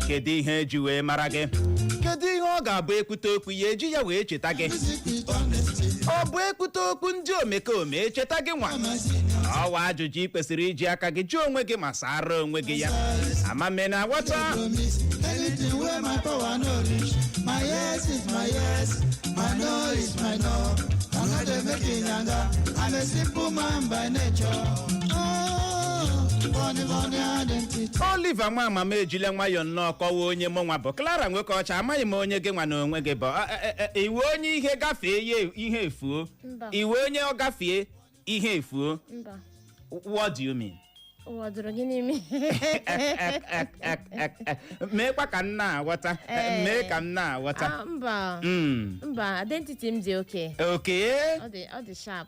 kedu ihe eji wee mara gị kedu ihe ọ ga-abụ ekwute okwu ya eji ya wee cheta gị ọ bụ ekwute okwu ndị omekome echeta gị nwa ọwa ajụjụ ị kwesịrị iji aka gị jụọ onwe gị ma sara onwe gị ya amame na aghọta my yes is my yes, my no is my no. I'm not a making younger, I'm a simple man by nature. Bonny identity. Oliver nwa mama ejile nwayọ nnọọ kọwa onye mụ nwa bụ Clara nwoke ọcha amaghị m onye gị nwa na onwe gị bụ iwe onye ihe gafee ihe efuo iwe onye ọ gafee ihe efuo. What do you mean? Obodo Gini mi. Meekwa ka nna aghọta. Mee ka nna aghọta. Mba, identity m dị okay. Okay. Ọ dị sharp.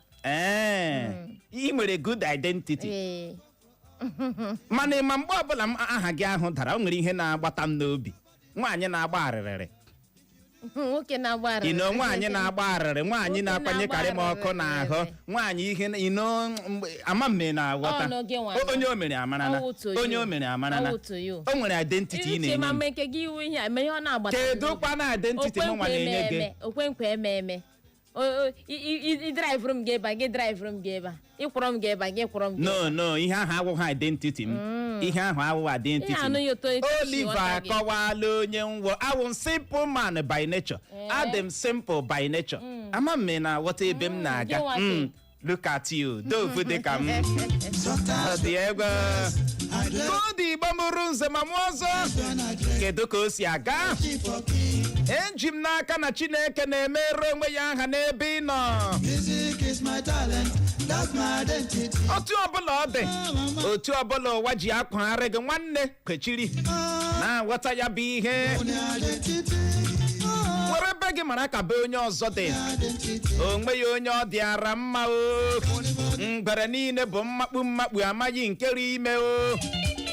Ị nwere good identity. Mana ma mgbe ọbụla m aha gị ahụ dara o nwere ihe na-agbata m n'obi. Nwaanyị na-agba arịrịrị. Nwoke na-agba arịrị. Ino nwaanyị na-agba arịrị, nwaanyị na-akwanyekarị m ọkụ n'ahụ, nwaanyị ihe ino ama mme na-aghọta. Onye o mere amarana. Onye o mere amarana. O nwere identity ị na-enye. Kedu kwa na identity m nwa na-enye gị? Okwenkwe eme. I drive room gị eba, gị drive room gị eba. Ịkwọrọ m gị eba, gị kwọrọ m gị. No, ihe ahụ awụghị identity m. Ihe ahụ awụghị identity m. Oliver akọwala onye nwo. Awụ simple man by nature. Adị simple by nature. Ama mme na ghọta ebe m na-aga. Look at you. Dove dị ka m. Dị egwu. Kodi Igbo mụrụ nze ma mụ ọzọ. Kedu ka o si aga? Eji m n'aka na Chineke na-emere onwe ya aha n'ebe ị nọ. Music is my talent, that's my identity. Otu ọbụla ọ dị, otu ọbụla ụwa ji akwagharị gị nwanne kwechiri na-aghọta ya bụ ihe. Were ebe gị mara ka be onye ọzọ dị. Onwe ya onye ọ dịara mma o. Ngwere niile bụ mmakpu amaghị nkeri ime o.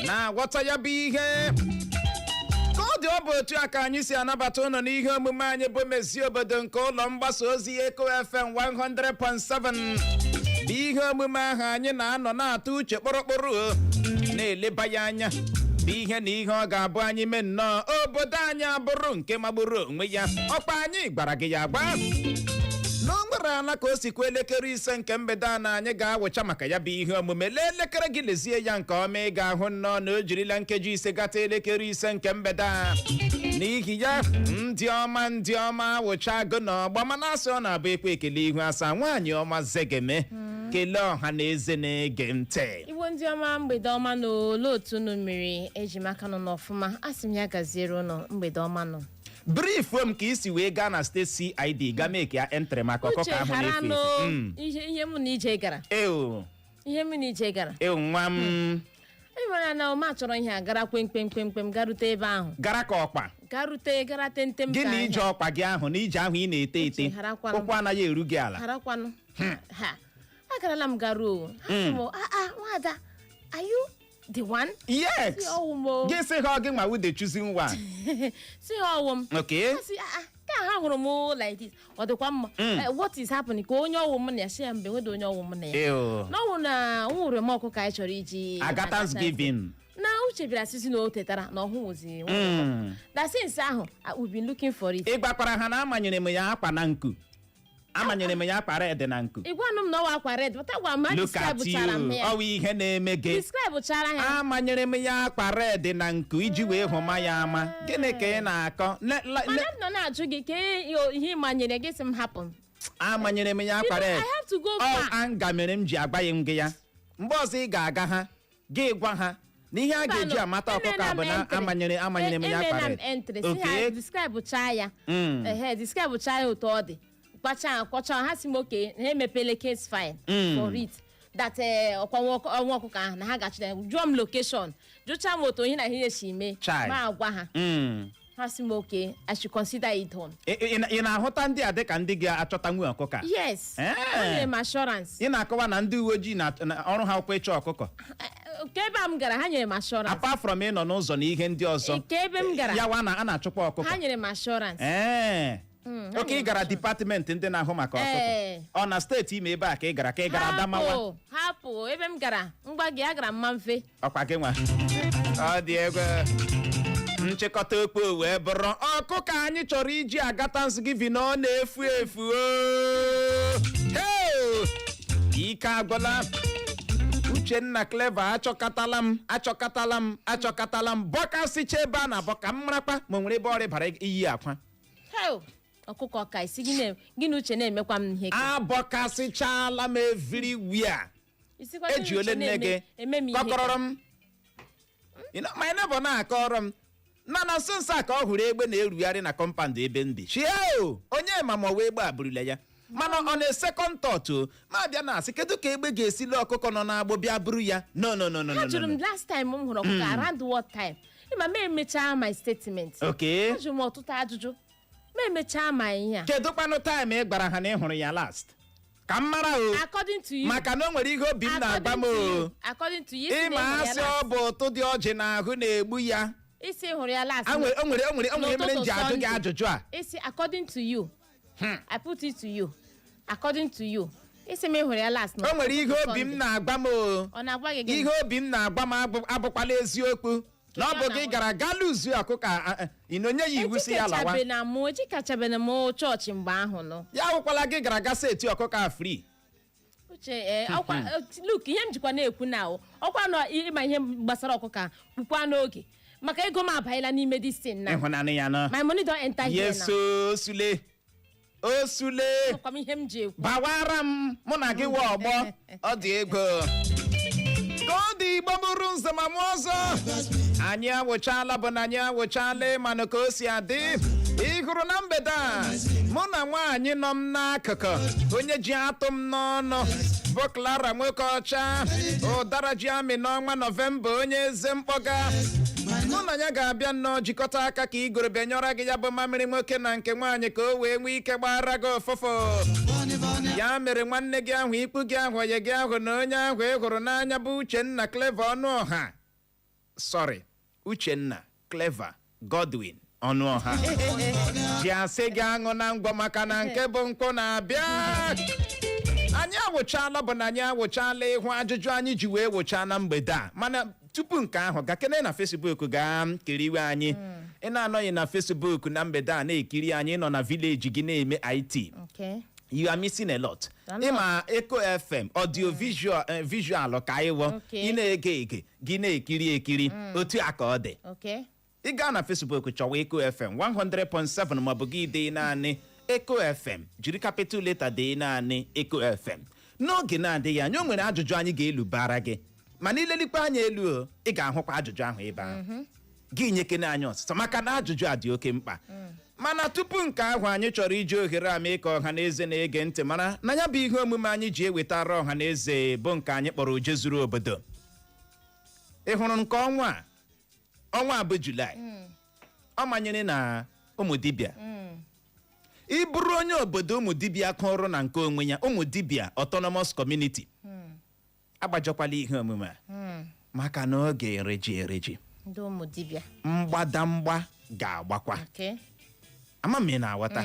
Na-aghọta ya bụ ihe. Ọ dị ọ bụ otu aka anyị si anabata ụnụ n'ihe omume anyị bụ Mezie Obodo nke ụlọ mgbasa ozi Eko FM 100.7 bụ ihe omume ahụ anyị na-anọ na-atụ uche kpọrọkpọrọ na-eleba ya anya bụ ihe na ihe ọ ga-abụ anyị mee nnọọ obodo anyị abụrụ nke magburu onwe ya ọkpa anyị gbara gị ya agba n'onwere ala ka o sikwa elekere 5 nke mgbede a na anyị ga-awụcha maka ya bụ ihe omume lee elekere gị lezie ya nke ọma ị ga-ahụ nnọọ na o jirila nkeji 5 gata elekere 5 nke mgbede a n'ihi ya ndị ọma awụcha agụ na ọgba mana asị ọ na-abụ ekwe ekele ihu asaa nwaanyị ọma zegeme kelee ọha na eze na-ege ntị. Igbo ndị ọma mgbede ọma na ole otu unu mmiri ejimaka nọ n'ọfụma asị m ya gaziere ụnụ mgbede ọma nọ. Brief m ka isi wee gaa na state CID ga make ya entry maka ọkụkọ ahụ na-efe ihe m na ije gara. Ihe m na ije gara. Nwa m. Ịmara na ma chọrọ ihe agara kwemkwem garute ebe ahụ. Gara ka ọkpa. Gara tentem ka. Gịnị ije ọkpa gị ahụ na ije ahụ ị na-ete ete. Ụkwụ anaghị eru gị ala. Harakwanụ. Ha. Agarala m garuo. Nwada. Are you the one? Yes. Gị sị ha gị nwa wude choosing one. Si ha ọwụm. Okay. Ka ha hụrụ m like this. Ọ dịkwa mma. What is happening? Ka onye ọwụm na ya si ya mbe nwede onye ọwụm na ya. N'ọwụ na nwụrụ m ọkụ ka anyị chọrọ iji. Thanksgiving. Na uche bịara sisi na o tetara na ọhụ ozi. That since ahụ we've been looking for it. Ị gbakwara ha na amanyere m ya akwa na nku. Amanyere m ya akwa red na nku. Igwanụ m na ọwa akwa red, but agwa m describe chara m ya. Ọwụ ihe na-eme gị. Describe chara ya. Amanyere m ya akwa red na nku iji wee hụ ma ya ama. Gịnị ka ị na-akọ? Mana m nọ na-ajụ gị ka ihe manyere gị si m hapụ. Amanyere m ya akwa red. I have to go back. Anga mere m ji agbaghị m gị ya. Mgbe ọzọ ị ga-aga ha, gị gwa ha n'ihe a ga-eji amata ọkụkọ abụ na amanyere m ya akwa red. Okay. Describe cha ya. Describe cha ya otu ọ dị. Kwacha ha si m oke ha emepele case file for it that ọkwa ọkụkọ ahụ na ha gachara jụọ m location jụcha m otu onye na ihe si mee ma agwa ha ha si m oke I should consider it done. Ị na-ahụta ndị a dịka ndị ga-achọta nwe ọkụkọ? Yes. Enye m assurance. Ị na-akọwa na ndị uwe ojii na ọrụ ha ọkwa ịchọ ọkụkọ? Ke ebe m gara ha nyere m assurance. Apart from ịnọ n'ụzọ na ihe ndị ọzọ. Ke ebe m gara. Ya wa na a na-achụkwa ọkụkọ. Ha nyere m assurance. Oke ị gara department ndị na-ahụ maka ọkụkọ. Ọ na steeti ime ebe a ka ị gara Adamawa. Hapụ ebe m gara mgba gị agara mma mfe. Ọkwa gị nwa. Ọ dị egwu. nchịkọta okpo wee bụrụ ọkụkọ anyị chọrọ iji aga Thanksgiving ọ na-efu efu ike agwụla. Uchenna Clever achọkatala m bọkasịcha ebe a na-abọ ka m marakwa ma nwere ebe ọrịa bara iyi akwa. Ọkụkọ ka isi gị na uche na-emekwa m ihe abọkasịchala m everywhere. Eji ole nne gị kọkọrọ m ma neighbor na-akọrọ m na nso a ka ọ hụrụ egbe na-erugharị na compound ebe ndị onye ma ma egbe a burula ya mana ọ na-second thought ma bịa na-asị kedu ka egbe ga-esili ọkụkọ nọ n'agbụ bịa buru ya no ajụrụ m last time m hụrụ ọkụkọ around what time ịma m emechaa my statement ajụrụ m ọtụtụ ajụjụ ma emechaa ma ihe a kedu kwanụ time ị gwara ha na ị hụrụ ya last ka m mara according to you maka na o nwere ihe obi m na-agba m according to you ịma asị ọ bụ ụtụ dị ọjị n'ahụ na-egbu ya isi hụrụ ya last o nwere mere m ji ajụ gị ajụjụ a isi according to you I put it to you according to you isi m hụrụ ya last o nwere ihe obi m na-agba m ọ na-agwa gị ihe obi m na-agba m abụkwala eziokwu na ọ bụ gị gara galuzu ọkụkọ inonye ya iwu si ya lawa ejikachabena m chọọchị mgbe ahụ nọ ya hụkwala gị gara gasa eti ọkụkọ a free uche look ihe m jikwa na-ekwu na ọkwa nọ ịma ihe gbasara ọkụkọ kpukwa n'oge maka ego m abanyela n'ime this thing na ịhụnanị ya nọ my money don't enter here now osule ihe m ji ekwu bawara m mụ na gị wa ọgbọ ọ dị ego ka ọ dị Igbo bụrụ nze ma mụ ọzọ anyị awụchala bụ na anyị awụchala mana ka o si adị ị hụrụ na mgbede a mụ na nwaanyị nọ m n'akụkụ onye ji atụ m n'ọnụ bụ Clara nwoke ọcha ụdara ji amị n'ọnwa Nọvemba onye eze mkpọga mụ na ya ga-abịa nnọọ jikọta aka ka igoro bịa nyọrọ gị ya bụ mamịrị nwoke na nke nwaanyị ka o wee nwee ike gbara gị ofofo ya mere nwanne gị ahụ ikpu gị ahụ onye gị ahụ na onye ahụ ị hụrụ n'anya bụ Uchenna Clever Ọnụọha Uchenna Clever Godwin Ọnụọha ji asị gị aṅụ na ngwa maka na nke bụ nkwụ na-abịa anyị awụchala bụ na anyị awụchala ịhụ ajụjụ anyị ji wee wụchaa na mgbede a mana tupu nke ahụ gakene na Facebook gaa kiriwe anyị ị na-anọghị na Facebook na mgbede a na-ekiri anyị nọ na village gị na-eme IT you are missing a lot. Ịma Echo FM audio visual ka ịwọ ị na-ege ege gị na-ekiri ekiri otu a ka ọ dị ị gaa na Facebook chọwa Echo FM 100.7 maọbụ gị dee naanị Echo FM jiri capital letter dee naanị Echo FM n'oge na-adịghị anya o nwere ajụjụ anyị ga-elubara gị mana ilelikwa anya elu ị ga-ahụkwa ajụjụ ahụ ebe ahụ gị nyekene anyị ọsịsa maka na ajụjụ a dị oke mkpa mana tupu nke ahụ anyị chọrọ iji ohere a mee ka ọha na eze na-ege ntị mara na ya bụ ihe omume anyị ji ewetara ọha na eze bụ nke anyị kpọrọ oje zuru obodo ị hụrụ nke ọnwa bụ Julaị ọ manyere na ụmụdibịa ị bụrụ onye obodo ụmụdibịa kọrọ na nke onwe ya ụmụdibịa autonomous community agbajokwala ihe omume a maka na ọ ga-ereji ndị ụmụdibịa mgbadamgba ga-agbakwa ama m ị na-aghọta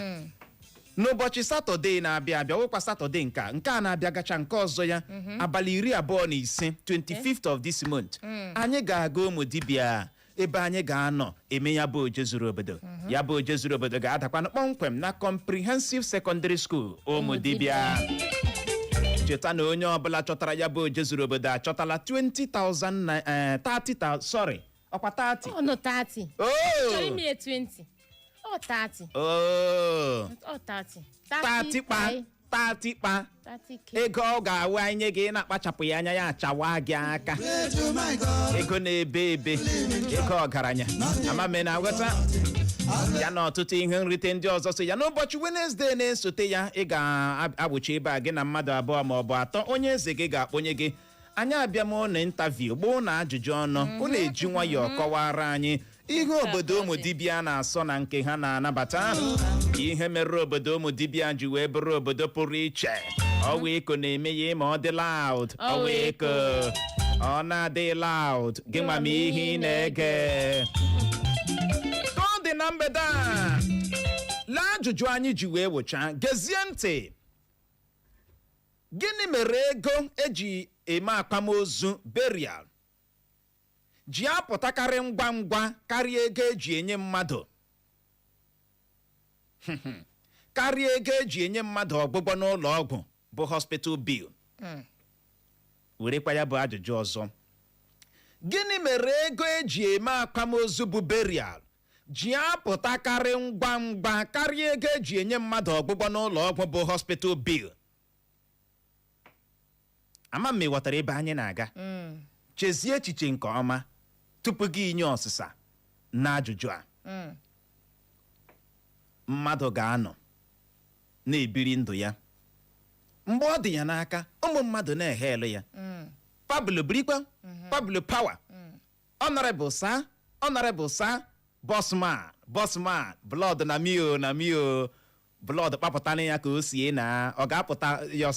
n'ụbọchị Satọde na-abịa abịa wụkwa Satọde nke a na-abịa gacha nke ọzọ ya abalị 25 25th of this month anyị ga-aga ụmụdibịa ebe anyị ga-anọ eme ya bụ oje zuru obodo ya bụ oje zuru obodo ga-adakwana kpọmkwem na Comprehensive Secondary School ụmụdibịa cheta na onye ọbụla chọtara ya bụ oje zuru obodo achọtala 20,000 30,000 sorry ọkwa 30 ọ nọ 30 chọrọ ime 20 ọ 30 ọ 30 kpa ego ọ ga-awụ anyị gị na-akpachapụ ya anya ya achawa gị aka ego na-ebe ego ọgaranya amame na aghọta ya na ọtụtụ ihe nrite ndị ọzọ so ya n'ụbọchị Wednesday na-esote ya ị ga-agbụcha ebe a gị na mmadụ abụọ ma ọ bụ atọ onye eze gị ga-akpọnye gị anyị abịa m ụlọ intaviu gboo na ajụjụ ọnụ unu eji nwayọọ kọwara anyị ihe obodo ụmụdibịa na-asọ na nke ha na-anabata ihe mere obodo ụmụdibịa ji wee bụrụ obodo pụrụ iche ọwa eko na-eme ya ma ọ dị loud ọwa eko ọ na-adị loud gị nwa m ihe ị na-ege ka ọ dị na mgbede a lee ajụjụ anyị ji wee wụcha gezie ntị gịnị mere ego eji eme akwamozu burial ji apụtakarị ngwa ngwa karịa ego eji enye mmadụ karịa ego eji enye mmadụ ọgwụgwọ n'ụlọ ọgwụ bụ hospital bill. werekwa ya bụ ajụjụ ọzọ. Gịnị mere ego eji eme akwamozu bụ burial ji apụtakarị ngwa ngwa karịa ego eji enye mmadụ ọgwụgwọ n'ụlọ ọgwụ bụ hospital bill? ama m ịghọtara ebe anyị na-aga. chezie echiche nke ọma tupu gị inye ọsịsa na ajụjụ a. mmadụ ga-anọ na-ebiri ndụ ya mgbe ọ dị ya n'aka ụmụ mmadụ na-ehe elu ya. Pablo Birikwa, Pablo Power, Honorable Sir, Bossman, blood na mio, blood kpapụta na ya ka o sie na ọ ga-apụta your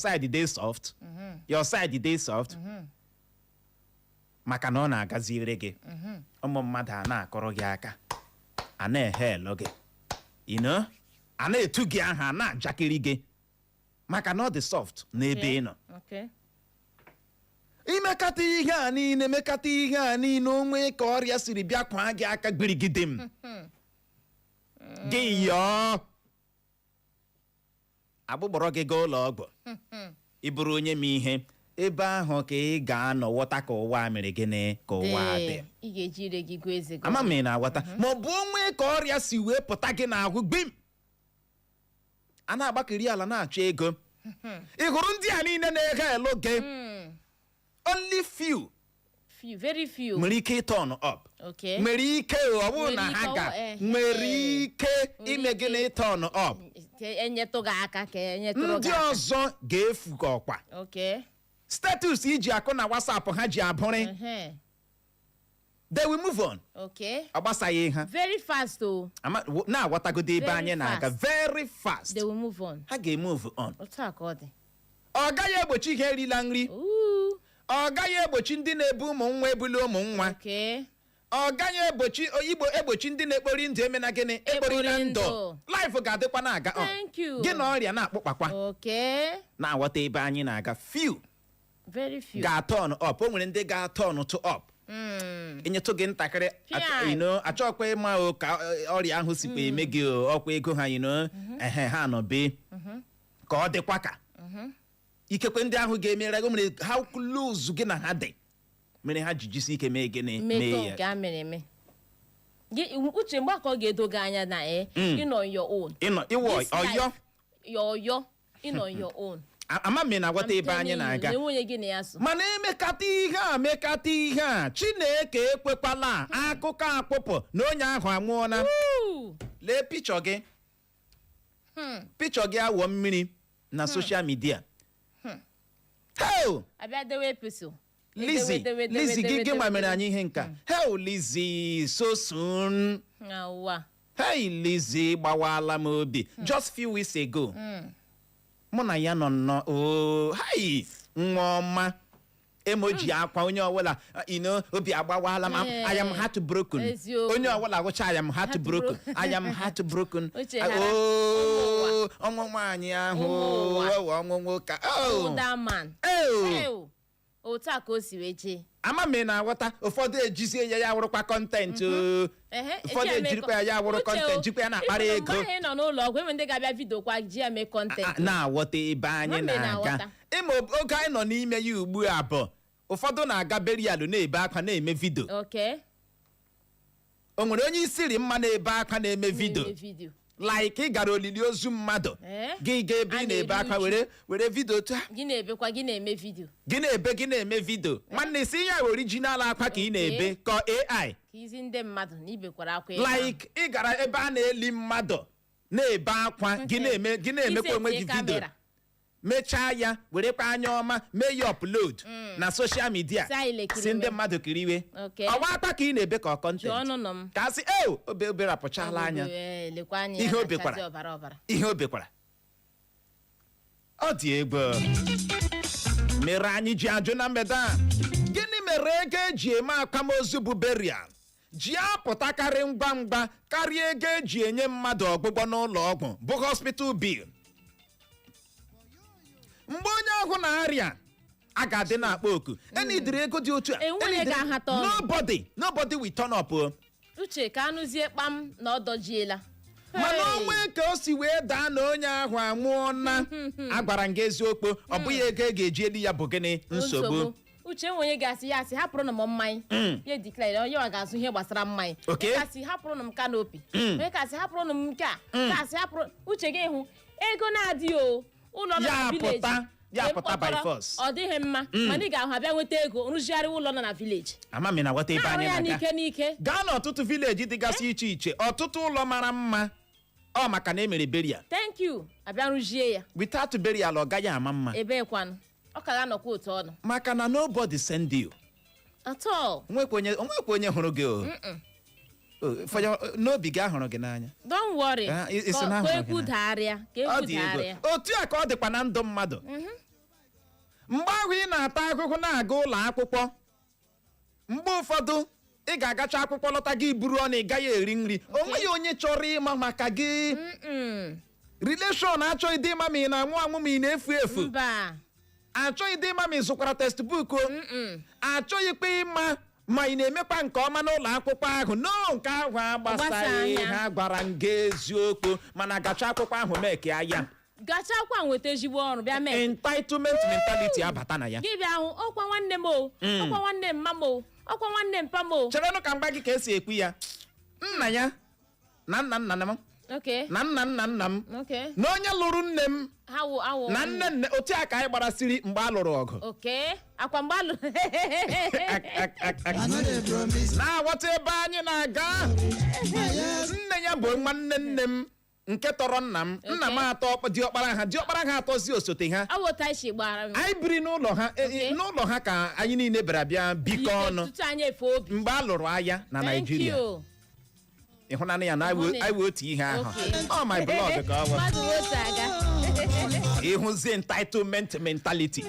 side dey soft, maka na ọ na-agaziri gị. ụmụ mmadụ a na-akọrọ gị aka, a na-ehe elu gị, a na-etu gị aha, a na-ajakịrị gị maka na ọ dị soft n'ebe ị nọ. imekata ihe a niile onwe ka ọrịa siri bịa kwa gị aka gbirigide m gị yọọ agbụgbọrọ gị gaa ụlọ ọgwụ ị bụrụ onye ma ihe ebe ahụ ka ị ga-anọ ghọta ka ụwa mere gịnị ka ụwa dị. ama m ị na-aghọta ma ọ bụ onwe ka ọrịa si wee pụta gị n'ahụ gbim a na-agbakiri ala na-achọ ego. ị hụrụ ndị a niile na-eghe elu gị only few very few nwere ike turn up. nwere ike ọ bụrụ na ha ga nwere ike ime gịnị turn up. ndị ọzọ ga-efu gị ọkwa. status iji akụ na WhatsApp ha ji abụrị. they will move on. ọ gbasaghị ha very fast o. na-aghọtagodo ebe anyị na-aga very fast. they will move on. ha ga-emove on. ọ gaghị egbochi ihe erila nri. ọ gaghị egbochi ndị na-ebu ụmụ nwa ebuli ụmụ nwa. ọ gaghị egbochi ndị na-ekpori ndụ emena gịnị ekporila ndụ. life ga-adịkwa na-aga gị na ọrịa na-akpụkpakwa. na-aghọta ebe anyị na-aga. few ga-atọn up. o nwere ndị ga-atọn to up. enyetụ gị ntakịrị achọkwa ịma ka ọrịa ahụ sikwa eme gị ọkwa ego ha ha nọ be ka ọ dịkwa ka ikekwe ndị ahụ ga-emere gị mere ha close gị na ha dị mere ha jijisi ike mee gịnị mee ya. uche mgbe ka ọ ga-edoga anya na ịnọ your own. ịnọ your own. ama m na-agwata ebe anyị na-aga mana emekata ihe a Chineke ekwekwala akụkọ akpụpụ na onye ahụ anwụọla. lee pichọ gị awọ mmiri na soshal midia. Lizzie gị nwa mere anyị ihe nka. Lizzie so soon. Lizzie gbawala m obi just few weeks ago. mụ na ya nọ nnọọ nwa ọma emoji akwa onye ọbụla obi agbawala m. I am heartbroken. onye ọbụla gụcha I am heartbroken. ọnwụ nwaanyị ahụ ọnwụ nwoke. otu a ka o si wee jee. ama m na-aghọta ụfọdụ ejizie ya wụrụkwa kọntentị. ụfọdụ ejirikwa ya wụrụ kọntentị jikwa ya na-akpara ego. mgbe nọ n'ụlọ ọgwụ enwe ndị ga-abịa vidio kwa ji ya mee kọntentị. na-aghọta ebe anyị na-aga. ịma oge anyị nọ n'ime ya ugbu a bụ ụfọdụ na-aga berialụ na-ebe akwa na-eme vidio. o nwere onye isiri mma na-ebe akwa na-eme vidio like ị gara olili ozu mmadụ gị ga ebe ị na-ebe akwa were vidio taa. gị na-ebekwa gị na-eme vidio. gị na-eme vidio nwanne isi ya original akwa ka ị na-ebe ka AI ka izi ndị mmadụ na ibekwara akwa like ị gara ebe a na-eli mmadụ na-ebe akwa gị na-emekwa onwe gị vidio mechaa ya werekwa anya ọma mee ya upload na social media si ndị mmadụ kiri iwe. ọwa akwa ka ị na-ebe ka kọntent ka asị obere apụchala anya ihe o bekwara ọ dị egwu. mere anyị ji ajụ na mgbede a gịnị mere ego eji eme akwamozu bụ burial ji apụtakarị ngwa ngwa karịa ego eji enye mmadụ ọgwụgwọ n'ụlọ ọgwụ bụ hospital bill. mgbe onye ahụ na-arịa a ga-adị na-akpọ oku enidiri ego dị otu a Enweghị ga-ahata ọnụ. nobody will turn up o. Uche ka anụzie kpam na ọ dọjiela. mana onwe ka o si wee daa na onye ahụ anwụọ na agwara m gị eziokwu ọ bụghị ego e ga-eji elu ya bụ gịnị nsogbu. Uche nwenye ga-asị ya asị hapụrụ m mmanya ya declare onye wa ga-azụ ihe gbasara mmanya Okay. ka asị hapụrụ m kanopi onye ka asị hapụrụ m nke a ka asị hapụrụ Uche gị hụ ego na-adị o ụlọ nọ na village ya pụta by force. ọ dịghị mma mana ị ga-ahụ abịa nweta ego rụzigharị ụlọ nọ na village ama m na nwata ebe arụ anyị ya na-aga n'ike n'ike gaa n'ọtụtụ vileji dịgasị iche iche ọtụtụ ụlọ mara mma ọ maka na emere berial thank you abịa rụzie ya without berial ọ gaghị ama mma ebekwanụ ọ ka ga-anọkwa otu ọnụ maka na nobody send you. atọ onwekwa onye hụrụ gị o n'obi gị ahụrụ gị n'anya don't worry isi na ka ahụrụ egwu gị n'anya. dagharịa ka Ọ egwu dị ego dagharịa otu a ka ọ dịkwa na ndụ mmadụ mgbe ahụ ị na-ata ahụhụ na-aga ụlọ akwụkwọ mgbe ụfọdụ ị ga-agacha akwụkwọ lọta gị buru ọnụ ị gaghị eri nri o nweghị onye chọrọ ịma maka gị relation achọghị ịdị ịma ma ị na-anwụ anwụ ma ị na-efu efu mba achọghị ịdị ịma ma ị zụkwara textbook o achọghịkwa ịma ma ị na-emekwa nke ọma n'ụlọ akwụkwọ ahụ no nke ahụ agbasaghị ha gwara m gị eziokwu mana gacha akwụkwọ ahụ mekea ya gacha akwa nweta ezigbo ọrụ bịa mee entitlement mentality abata na ya gị bịa hụ ọkwa nwanne m o ọkwa nwanne mma m o ọkwa nwanne mpa m o cherenụ ka mgba gị ka esi ekwu ya nna ya na nna nna m okay na nna nna nna m okay na onye lụrụ nne m awụ na nne nne otu a ka anyị gbarasiri mgbe a lụrụ ọgụ okay akwa mgbe alụ I know they promise na-aghọta ebe anyị na-aga nne ya bụ nwanne nne m nke tọrọ nna m nna m atọ diọkpara ha atọzi osote ha awụta isi gbara m anyị biri n'ụlọ ha n'ụlọ ha ka anyị niile bịara bịa bikọ ọnụ tutu anyị efe obi mgbe a lụrụ agha na Naịjirịa ịhụnanya ya na anyị wee otu ihe ahụ ọ my blood ka ọ bụ mmadụ otu aga ịhụzie entitlement mentality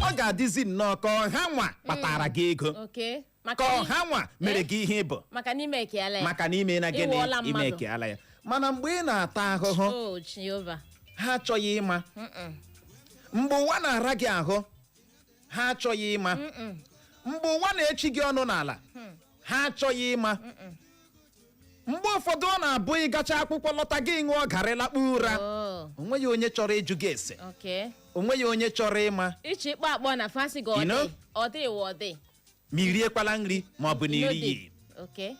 ọ ga-adịzi nnọọ ka ọha nwa kpatara gị ego okay ka ọha nwa mere gị ihe ịbụ maka n'ime ekeala ya maka na ime na gịnị Ịwụọla mmadụ. ime ekeala ya mana mgbe ị na-ata ahụhụ oh Jehova ha achọghị ịma mgbe ụwa na-ara gị ahụ ha achọghị ịma mgbe ụwa na-echi gị ọnụ n'ala ha achọghị ịma mgbe ụfọdụ ọ na-abụ ịgacha akwụkwọ lọta gị ṅụọ garị lakpu ụra oh onweghị onye chọrọ ịjụ gị ese okay onweghị onye chọrọ ịma ichi ịkpọ akpọ na fancy gị You know? ọ dị ọ dị ma i riekwala nri ma ọ bụ na No iri dey. okay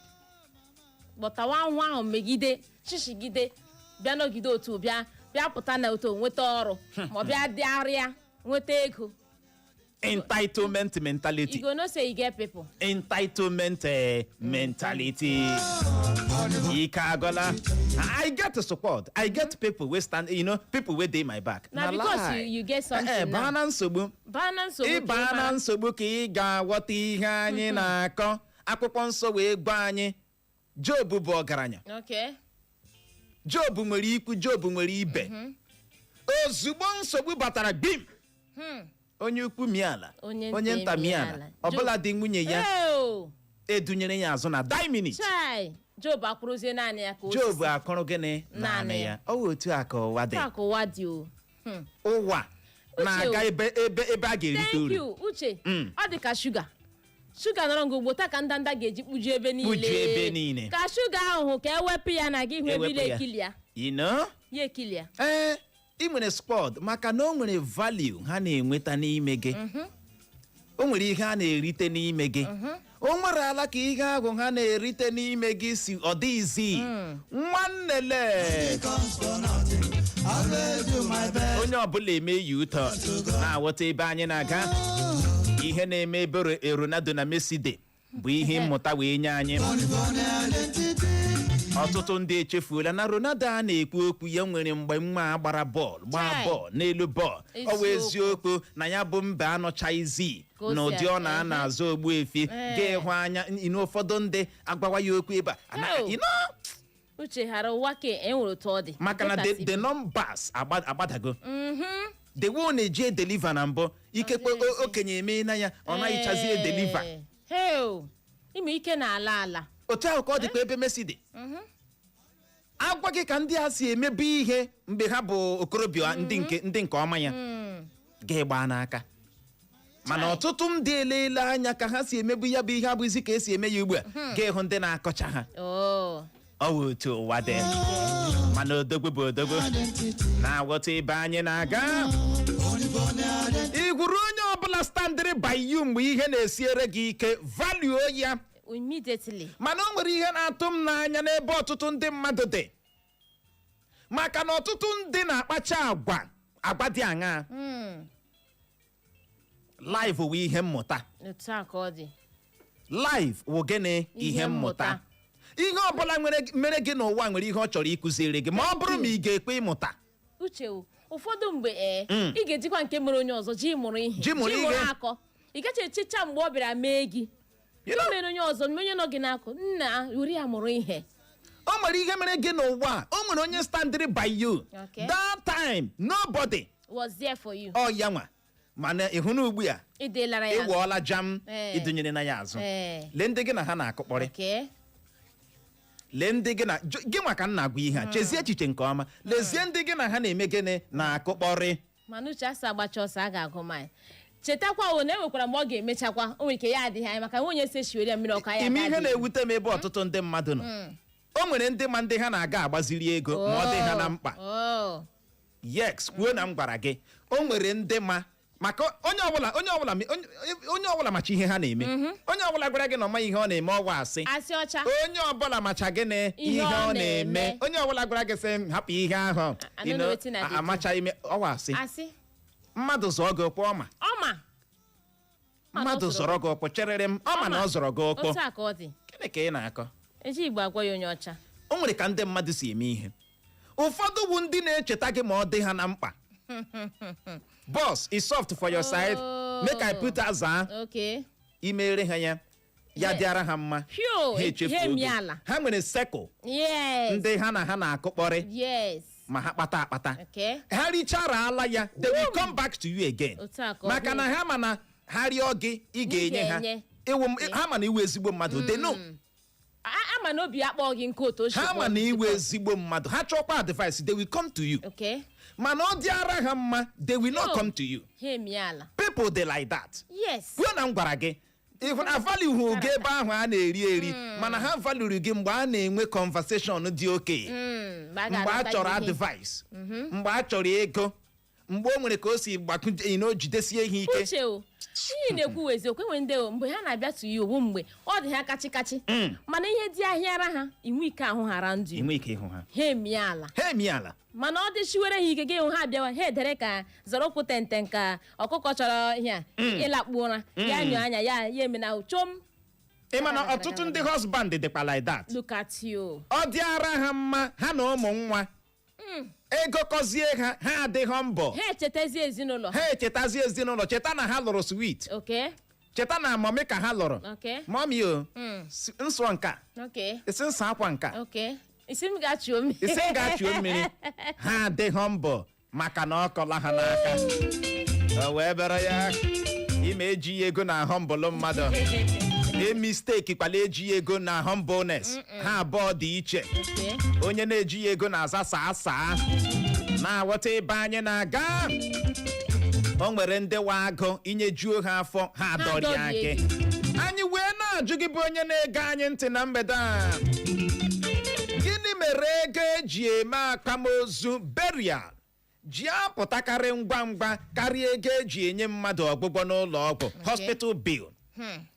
gbọtawa nwa ahụ megide chishigide bịa nọgide otu bịa pụta na otu nweta ọrụ ma ọ bịa dịarịa nweta ego entitlement you mentality go know say you get people entitlement mentality ike agụla I get support I get people wey stand people wey dey my back na because you get something now baa na nsogbu baa na nsogbu ịbaa na nsogbu ka ị ga-aghọta ihe anyị na-akọ akwụkwọ nsọ wee gwa anyị Job bụ ọgaranya okay Job nwere ikwu Job nwere ibe ozugbo nsogbu batara bim onye ukwu miala onye nta miala ọbụla dị nwunye ya edunyere ya azụ na 10 minutes chai Job akwụrụzie naanị ya ka o Job akụrụ gịnị naanị ya ọ wụ otu a ka ụwa dị ka ụwa dị o ụwa na-aga ebe a ga-erite thank uru you Uche ọ dị ka shuga nọrọ ngogbo taa ka ndanda ga-eji kpuju ebe niile ka shuga ahụ ka ewepụ ya na gị hụ ebe ile ekili ya ya ekili ya ị nwere spọd maka na o nwere value ha na-enweta n'ime gị o nwere ihe a na-erite n'ime gị o nwere ala ka ihe ahụ ha na-erite n'ime gị si ọ dịghịzi nwannele onye ọbụla eme yi ụtọ na-aghọta ebe anyị na-aga ihe na-eme ebe Ronaldo na Mezie dị bụ ihe mmụta wee nye anyị ọtụtụ ndị echefuola na Ronaldo a na-ekwu okwu ya nwere mgbe mma gbara bọọlụ gbaa bọọlụ n'elu bọọlụ ọ wụ eziokwu na ya bụ mba anọchaghịzi na ụdị ọ na-ana azụ Ogbuefi ga-ehụ anya ụfọdụ ndị agbawa ya okwu ebe a Uche ghara ụwa ka enwere otu ọ dị maka na the numbers agbadago the one na-eji edeliva na mbụ ikekwe okenye eme na ya ọ naghịchazi edeliva ime ike na ala otu ahụ ka ọ dịkwa ebe Mezie dị agwa gị ka ndị a si emebu ihe mgbe ha bụ okorobịa ndị nke ọma ya ga-egba n'aka mana ọtụtụ ndị elele anya ka ha si emebu ya bụ ihe abụzi ka esi eme ya ugbu a ga-ehụ ndị na-akọcha ha ọ bụ otu ụwa dị mana odogwu bụ odogwu na-aghọta ebe anyị na-aga igwuru onye ọbụla standịrị by you mgbe ihe na-esiere gị ike value ya immediately. mana o nwere ihe na-atụ m n'anya n'ebe ọtụtụ ndị mmadụ dị maka na ọtụtụ ndị na-akpacha agwa dị aṅaa live wụ ihe mmụta Otu a ka ọ dị. live wụ gịnị ihe mmụta ihe ọbụla mere gị n'ụwa nwere ihe ọ chọrọ ịkụziri gị ma ọ bụrụ ma ị ga-ekwe ịmụta Uche ụfọdụ mgbe ị ga-ejikwa nke mere onye ọzọ ji mụrụ ihe Ji mụrụ ihe. akọ ị gacha echicha mgbe ọ bịara mee gị mere onye ọzọ onye nọ gị n'akụ nna uri ya mụrụ ihe o nwere ihe mere gị n'ụwa o nwere onye standịrị by you Okay. that time nobody was there for you. ọ ya nwa mana ịhụ na ugbu a Ị delara ya. ịwọọla jam ịdụnyere na ya azụ lee ndị gị na ha na-akụkpọrị Okay. lee ndị gị na gị nwa ka m na-agwa ihe a chezie echiche nke ọma lezie ndị gị na ha na-eme gịnị na-akụkpọrị mana uche asa agbacha ọsọ a ga-agụ mmanya chetakwa o na enwekwara mgbe ọ ga-emechakwa o nwere ike ya adịghị anyị maka onye se shiwere mmiri ọkụ ya ime ihe na-ewute m ebe ọtụtụ ndị mmadụ nọ o nwere ndị ma ndị ha na-aga agbaziri ego ma ọ dị ha na mkpa yes kwuo na m gwara gị o nwere ndị ma maka onye ọbụla macha ihe ha na-eme onye ọbụla gwara gị na ọma ihe ọ na-eme ọwa asị asị ọcha onye ọbụla macha gị na ihe ọ na-eme onye ọbụla gwara gị sị hapụ ihe ahụ amacha ime ọwa asị mmadụ zọọ gị ụkwụ ọma mmadụ zọrọ gị ụkwụ cherere m ọma na ọ zọrọ gị ụkwụ otu a ka ọ dị gịnị ka ị na-akọ eji igbo agwa ya onye ọcha o nwere ka ndị mmadụ si eme ihe ụfọdụ bụ ndị na-echeta gị ma ọ dị ha na mkpa boss is soft for your side make I put aza okay imere ha ya dịara ha mma ha echefu oge ha nwere sekụl ndị ha na ha na-akụkpọrị ma ha kpata akpata ha richara ala ya they will come back to you again maka na ha ma na ha rịọ gị ị ga-enye ha ha ma na iwe ezigbo mmadụ they know ama na obi akpọ gị nke otu ha ma na iwe ezigbo mmadụ ha chọkwa advice they will come to you mana ọ dịara ha mma they will not come to you people dey like that kwuo na m gwara gị ịhụ na value hụ gị ebe ahụ a na-eri eri mana ha valuru gị mgbe a na-enwe conversation dị oke mgbe a chọrọ advice mgbe a chọrọ ego mgbe o nwere ka o si gbakwunye jidesie ihe ike ihe na-ekwu eziokwu enwe ndị mgbe ha na-abịa tụ ya owu mgbe ọ dị ha kachi mana ihe dị ahịara ha inwe ike ahụ hara ndụ inwe ike ịhụ ha ha emi ala mana ọ dị chiwere ha ike ga-enwe ha abịawa ha edere ka zọrọkwu tente nka ọkụkọ chọrọ ihe a ịlakpu ụra ya nyụọ anya ya emena uchom ịmana ọtụtụ ndị husband dịkwa like that look at you ọ dịara ha mma ha na ụmụ nwa ego kọzie ha adịghị mbọ ha echetazi ezinụlọ cheta na ha lụrụ sweet cheta na mọmị ka ha lụrụ mọmị o nsọ nka isi nsọ akwa nka isi m ga-achụo mmiri ha adịghị mbọ maka na ọ kọla ha n'aka o wee bịara ya ime eji ego na humble mmadụ mistake kwala eji ego na humbleness ha abụọ dị iche onye na-eji ego na-aza saa na-aghọta ebe anyị na-aga o nwere ndị wa agụ inyejuo ha afọ ha adọrịa gị anyị wee na-ajụ gị bụ onye na-ege anyị ntị na mgbede a gịnị mere ego eji eme akwamozu burial ji apụtakarị ngwa ngwa karịa ego eji enye mmadụ ọgwụgwọ n'ụlọ ọgwụ hospital bill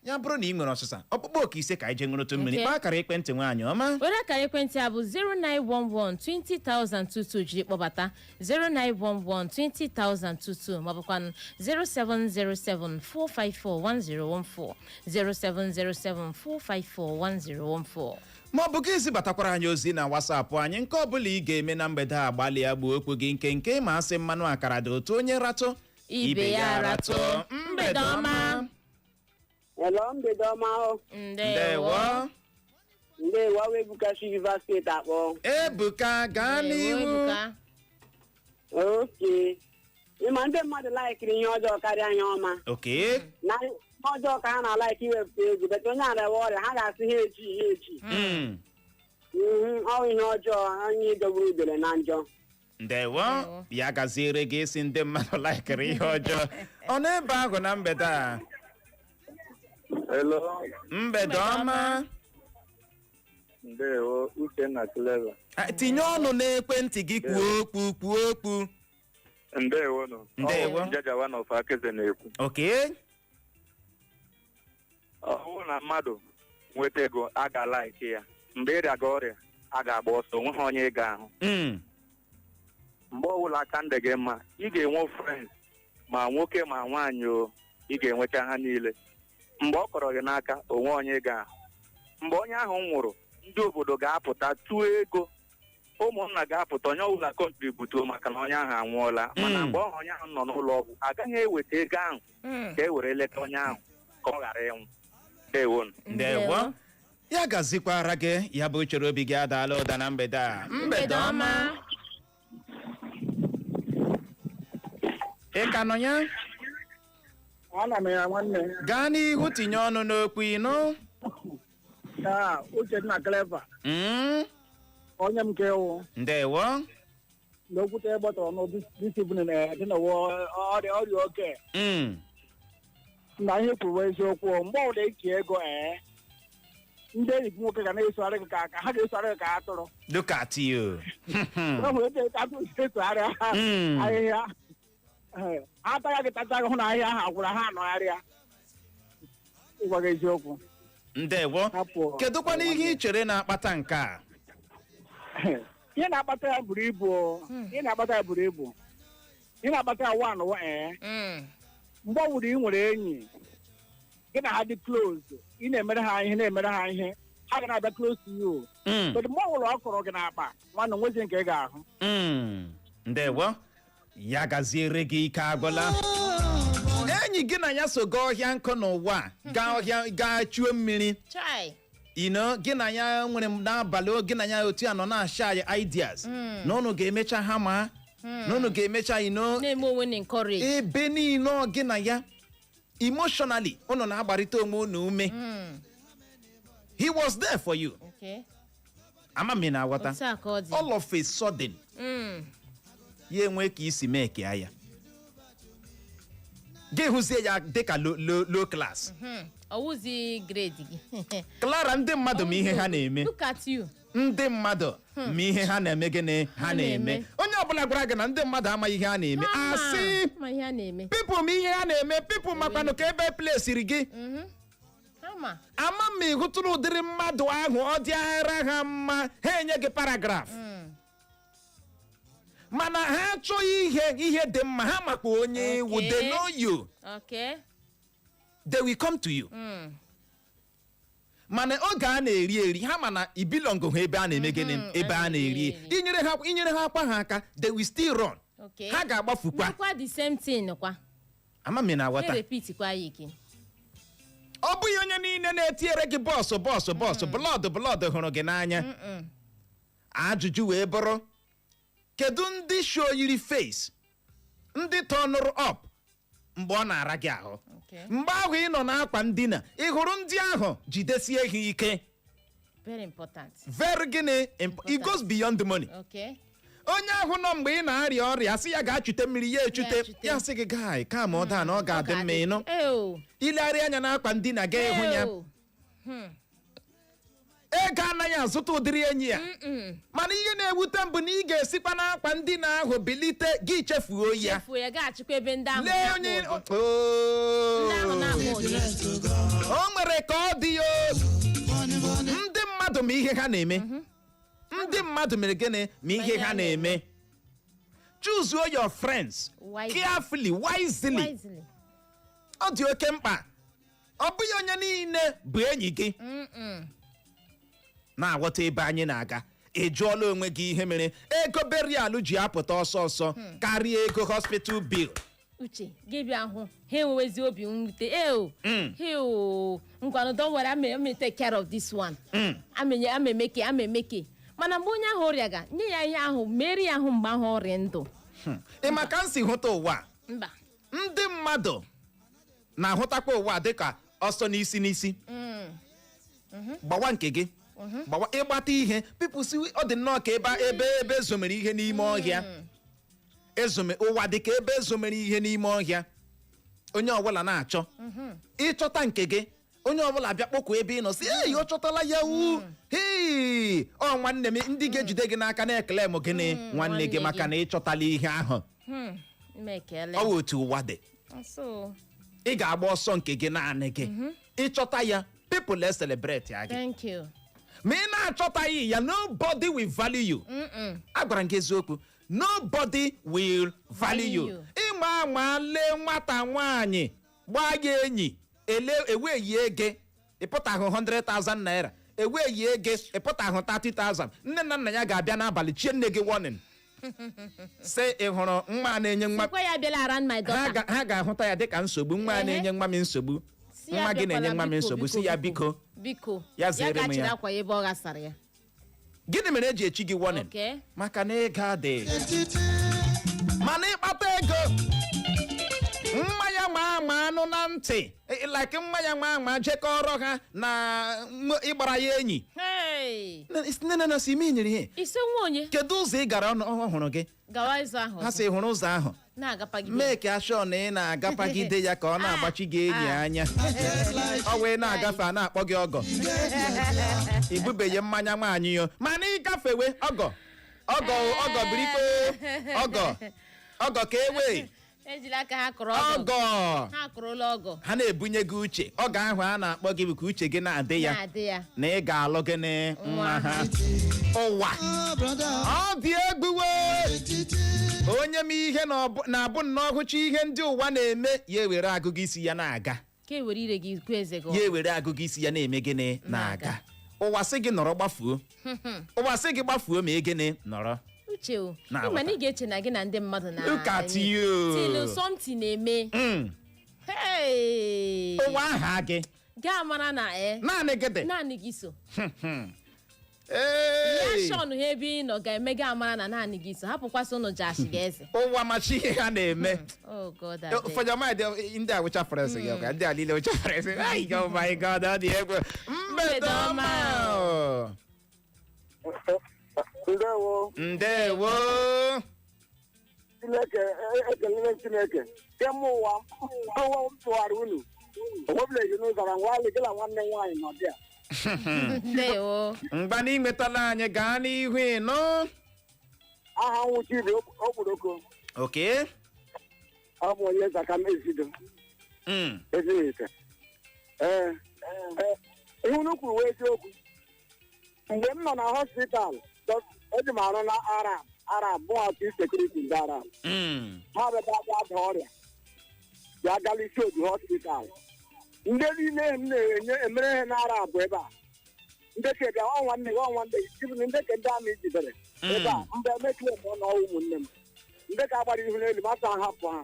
ya bụrụ na ị nwere ọsịsa ọkpụkpọ oke ise ka anyị jee ṅụrụtụ mmiri kpaa akara ekwentị nwaanyị ọma were akara ekwentị a bụ 091120022 jiri kpọbata 091120022 maọbụkwa 07074541014 07074541014 ma ọ bụ gị zibatakwara anyị ozi na WhatsApp anyị nke ọ bụla ị ga-eme na mgbede a gbalịa gbuo okwu gị nke ma asị mmanụ akara dị otu onye ratụ ibe ya ratụ mgbede ọma. Hello, mgbede ọma o. Ndewo. Ndewo Ebuka si Rivers State akpọ. Ebuka gaa n'ihu. Okay. Ịma ndị mmadụ laikiri ihe ọjọọ karịa ihe ọma. Okay. Na ọjọọ ka ha na-alaiki iwepụta egwu bet onye na-arewa ọrịa ha ga-asị ha echi. Ọ ihe ọjọọ anyị dogburu udere na njọ. ndewo ya gaziere gị isi ndị mmadụ laikere ihe ọjọọ ọ n'ebe ahụ na mgbede a Hello. mgbede ọma Ndewo, Uchenna Clever. tinye ọnụ n'ekwentị gị kwuo okwu Ndewo nọ. Ndewo. Jajawa na ofe akeze na-ekwu. okay Ọ bụrụ na mmadụ nweta ego a ga-alaiki ya. Mgbe ịrịa gị ọrịa a ga-agba ọsọ onwe ha onye ị ga-ahụ. Mgbe ọbụla aka ndị gị mma ị ga-enwe friends ma nwoke ma nwaanyị o ị ga-enwecha ha niile. Mgbe ọ kọrọ gị n'aka onwe onye ị ga-ahụ. Mgbe onye ahụ nwụrụ ndị obodo ga-apụta tụọ ego ụmụnna ga-apụta onye ọbụla kontributo maka na onye ahụ anwụọla mana mgbe onye ahụ nọ n'ụlọ ọgwụ agaghị eweta ego ahụ ka e were leta onye ahụ ka ọ ghara ịnwụ. ndewo ya gazikwara gị ya bụ chere obi gị adaala ụda na mgbede a mgbede ọma ị ka nọ ya Ana m ya nwanne. gaa n'ihu tinye ọnụ n'okwu ịnụ Uchenna Clever. Onye m nke ewu. ndewo N'okwute gbọtọrọ n'disipline dị n'ụwa ọrịa oke. Na ihe kwuru eziokwu mgbe ọbụla eki ego ndị enyi gị nwoke ga na-esogharị gị ka ha ga-esogharị gị ka atụrụ. look at you Esogharị ahịhịa. Ha ataghị gị tacha gị hụ na ahịhịa ahụ agwụra ha anọgharịa. Ịgwa gị eziokwu. ndewo kedụkwana ihe ị chere na-akpata nke a ihe na-akpata ya buru ibu ihe na-akpata ya buru ibu ihe na-akpata ya mgbe ọ bụrụ ị nwere enyi gị na ha dị close ị na-emere ha ihe na-emere ha ihe ha ga na-abịa close to you but mgbe ọ bụrụ ọ kọrọ gị n'akpa nwanne nwezi nke ị ga-ahụ ndewo ya gaziere gị ike agwụla enyi gị na ya so gaa ọhịa nkụ n'ụwa gaa ọhịa gaa chuo mmiri gị na ya nwere n'abalị gị na ya otu ya nọ na-asha ya ideas na ụnụ ga-emecha ha ma na ụnụ ga-emecha na-eme onwe na encourage ebe niile gị na ya emotionally ụnụ na-agbarịta onwe unu ume he was there for you ama m na aghọta all of a sudden ya enwe ka isi mee ka ya gị hụzie ya dịka low class ọwụzi grade gị Clara ndị mmadụ ma ihe ha na-eme look at you ndị mmadụ ma ihe ha na-eme gịnị ha na-eme onye ọbụla gwara gị na ndị mmadụ amaghị ihe ha na-eme asị pipụl ma ihe ha na-eme pipụl makwanụ ka ebe plesiri gị ama m ịhụtụrụ ụdịrị mmadụ ahụ ọ dị ara ha mma ha enye gị paragraf mana ha achọghị ihe dị mma ha makwa onye iwu they know you they will come to you mana oge a na-eri ha mana ibilongo ha ebe a na-eme gịnị ebe a na-eri inyere ha akwa ha aka they will still run ha ga-agbafukwa the same thing kwa ama m na aghọta ọ bụghị onye niile na-etinyere gị bọsụ blọọdụ hụrụ gị n'anya ajụjụ wee bụrụ kedu ndị show yiri face ndị tọnụrụ up mgbe ọ na-ara gị ahụ mgbe ahụ ị nọ n'akwa ndina ị hụrụ ndị ahụ jidesie ha ike very important very gịnị it goes beyond the money onye ahụ nọ mgbe ị na-arịa ọrịa sị ya ga-achute mmiri ya echute ya sị gị gai ka ma ọ daa na ọ ga-adị mma ịnụ ilegharị anya n'akwa ndina ga ịhụ ya ego anaghị azụta ụdịrị enyi ya mana ihe na-ewute mbụ na ị ga-esikwa n'akwa ndina ahụ bilite gị chefuo ya lee onye o nwere ka ọ dị ya ndị mmadụ ma ihe ha na-eme ndị mmadụ mere gịnị ma ihe ha na-eme choose your friends carefully wisely ọ dị oke mkpa ọ bụghị onye niile bụ enyi gị na-aghọta ebe anyị na-aga ị jụọla onwe gị ihe mere ego berial ji apụta ọsọ karịa ego hospital bill uche gị bịa hụ ha enwewezi obi mwute ngwanụ don were I'm take care of this one amemeke mana mgbe onye ahụ ọrịa ga nye ya ihe ahụ meri ya ahụ mgbe ahụ ọrịa ndụ ị maka nsi hụta ụwa mba ndị mmadụ na-ahụtakwa ụwa dịka ọsọ n'isi gbawa nke gị gbawa ịgbata ihe people si ọ dị nnọọ ka ebe zomere ihe n'ime ọhịa ụwa dị ka ebe ezomere ihe n'ime ọhịa onye ọbụla na-achọ ịchọta nke gị onye ọbụla bịa kpọkwa ebe ị nọ si ei ọ chọtala ya hei ọ nwanne m ndị ga-ejide gị n'aka na-ekele m gịnị nwanne gị maka na ịchọtala ihe ahụ ọ wụ otu ụwa dị ị ga-agba ọsọ nke gị naanị gị ịchọta ya people let's celebrate ya gị ma ị na-achọtaghị ya nobody will value you agwara m gị eziokwu nobody will value you ịma ama lee nwata nwaanyị gbaa ya enyi eweghị ego ịpụtahụ 100,000 naira eweghị ego ịpụtahụ 30,000 nne na nna ya ga-abịa n'abalị chie nne gị warning sị ị hụrụ nwa na-enye nwa ha ga-ahụta ya dịka nsogbu nwa na-enye nwa m nsogbu nwa gị na-enye nwa m nsogbu si ya biko ya zere m ya gịnị mere eji echi gị warning maka na ego adị mana ịkpata ego mmanya ma anụ na ntị like mmanya ma jekọrọ ha na ịgbara ya enyi nne si ime nyere ihe kedu ụzọ ị gara ọhụrụ gị ha si hụrụ ụzọ ahụ mee ka ashọ na ị na-agapagide ya ka ọ na-agbachi gị enyi anya ọ wee na-agafe a na-akpọ gị ọgọ ibubeghị mmanya nwaanyị yo mana ịgafewe ọgọ birikpe ọgọ ka ewe ọgọ ha na-ebunye gị uche ọgọ ahụ a na-akpọ gị bụ ka uche gị na-adị ya na ị ga-alụ gị nwa ha ụwa ọ dị egbuwe onye m ihe na-abụ nnọọ hụcha ihe ndị ụwa na-eme ya ewere agụgụ isi ya na-aga ya ewere agụgụ isi ya na-eme gịnị na-aga ụwa sị gị nọrọ gbafuo ụwa sị gị gbafuo ma gịnị nọrọ uche o ịma na ị ga-eche na gị na ndị mmadụ na-tilu something na-eme ụwa aha gị gaa mara na naanị gị so reaction ha ebe ị nọ ga-eme gị amara na naanị gị so hapụkwasị ụnụ jashi gị eze ụwa machi ihe ha na-eme ụfọdụ ọmadị ndị a wụchafere esi gị ndị a niile wụchafere esi oh my God ọ dị egwu mgbede ọma ndewo Chineke ekelele Chineke kemgbe ụwa tụgharị unu onwebileghị n'ụzara nwaanyị gị na nwanne nwaanyị nọ bịa mgba na imetala anyị gaa n'ihu ịnụ aha nwụchi dị okporoko ọ bụ onye zaka m ezido ezighị ite ihe unu kwuru wee eziokwu mgbe m nọ na hospital eji m arụ na Arab bụ ọtụ sekuriti ndị Arab ha bịaba ada ọrịa bịa galisi odu hospital ndị niile m na-enye emere ihe na Arab bụ ebe a ndị ke bịa nwanne ibụ ndị ke ndị amị jidere ebe a mgbe emekile m na ụmụnne m ndị ka agbara ihu n'elu masa hapụ ha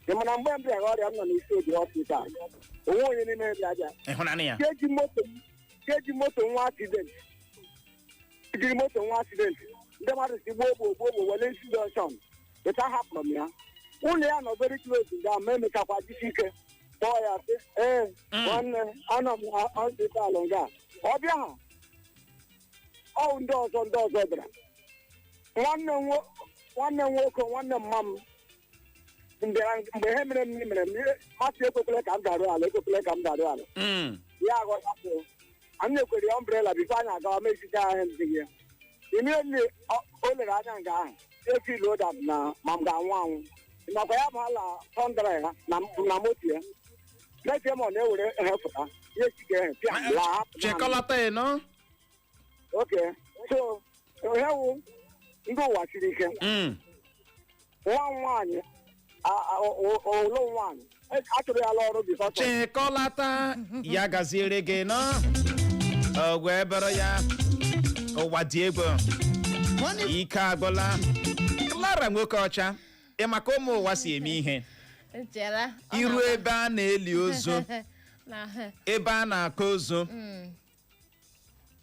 ị mana mgbe m bịara ọrịa m nọ n'isi odu hospital onwe onye n'ime bịa bịa keji moto nwa accident jiri moto nwa accident ndị mmadụ si gboo wele isi junction pụta hapụrụ m ya ụlọ ya nọ very close ga ma emechakwa jisi ike kpọọ ya sị nwanne anọ m na hospital nga ọ bịa ha ọwụ ndị ọzọ bịara nwanne m nwoke nwanne mma m mgbe ihe mere m masị ekwekwele ka m darụ ala ya aghọtapụ anyị na-ekwere ọmbrela bifo anyị agawa mechicha ahụ ndị ya imeli o lere anya nga ahụ efil oda na ma m ga-anwụ anwụ makwa ya ma ala tọndra ya na moto ya mechie ma ọ na-ewere ehepụta ihe chike ehe pịa la hapụ oke so ihe wụ ndị ụwa siri ike nwa nwaanyị olo nwaanyị achọrọ ya lụọ ọrụ bifo chịkọlata ya gaziere gị nọ ọgwụ ebere ya ụwa dị egwu ike agụla Clara nwoke ọcha ịmaka ụmụ ụwa si eme ihe iru ebe a na-eli ozu ebe a na-akọ ozu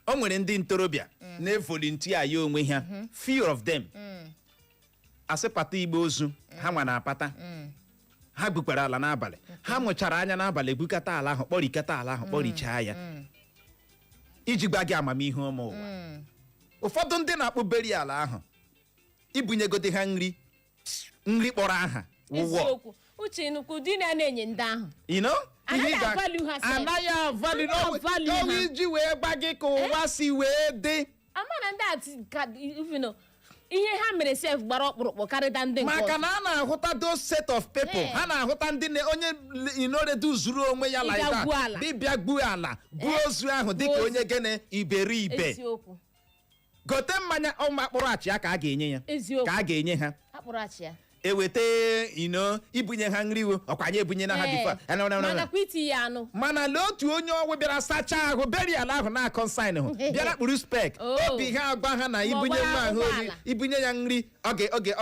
o nwere ndị ntorobịa na-evolunteer ya onwe ha fear of them asịpata igbe ozu ha nwa na-apata ha gbukwara ala n'abalị ha mụchara anya n'abalị ebukata ala ahụ kpọrikata ala ahụ kpọrichaa ya iji gba gị amamihe ụmụ ụwa ụfọdụ ndị na-akpụ beri ala ahụ ibunyegode ha nri nri kpọrọ aha ụgwọ eziokwu uche nnukwu di na-enye ndị ahụ you know Anaghị ihe ga- avalue ha, sir. anaghị avalue Anaghị avalue ha. ọwụ iji wee gba gị ka ụwa si wee dị ama na ndị ihe ha mere sef gbara ọkpụrụkpụ karịda ndị nke maka ọzọ. na a na-ahụta those set of people Eh. ha na-ahụta ndị onye inoredu zuru onwe ya like Ịbịa that gbuo ala. dịbịa gbuo ala gbuo ozu ahụ dịka Gbuo onye gene iberibe eziokwu gote mmanya ọma kpụrụ achị ya ka a ga-enye ya Eziokwu. ka a ga-enye ha akpụrụ achị ya eweta ibunye ha nri iwu ọkwanye ebunye na ha bifo manakwa iti ya anụ mana lee otu onye ọgwụ bịara sachaa ahụ berial ahụ na-akọ sain hụ bịara kpụrụ spek Oh. obi ha agwa ha na ibunye gbara nwa ahụ ori ụgbọala. ibunye ya nri ọ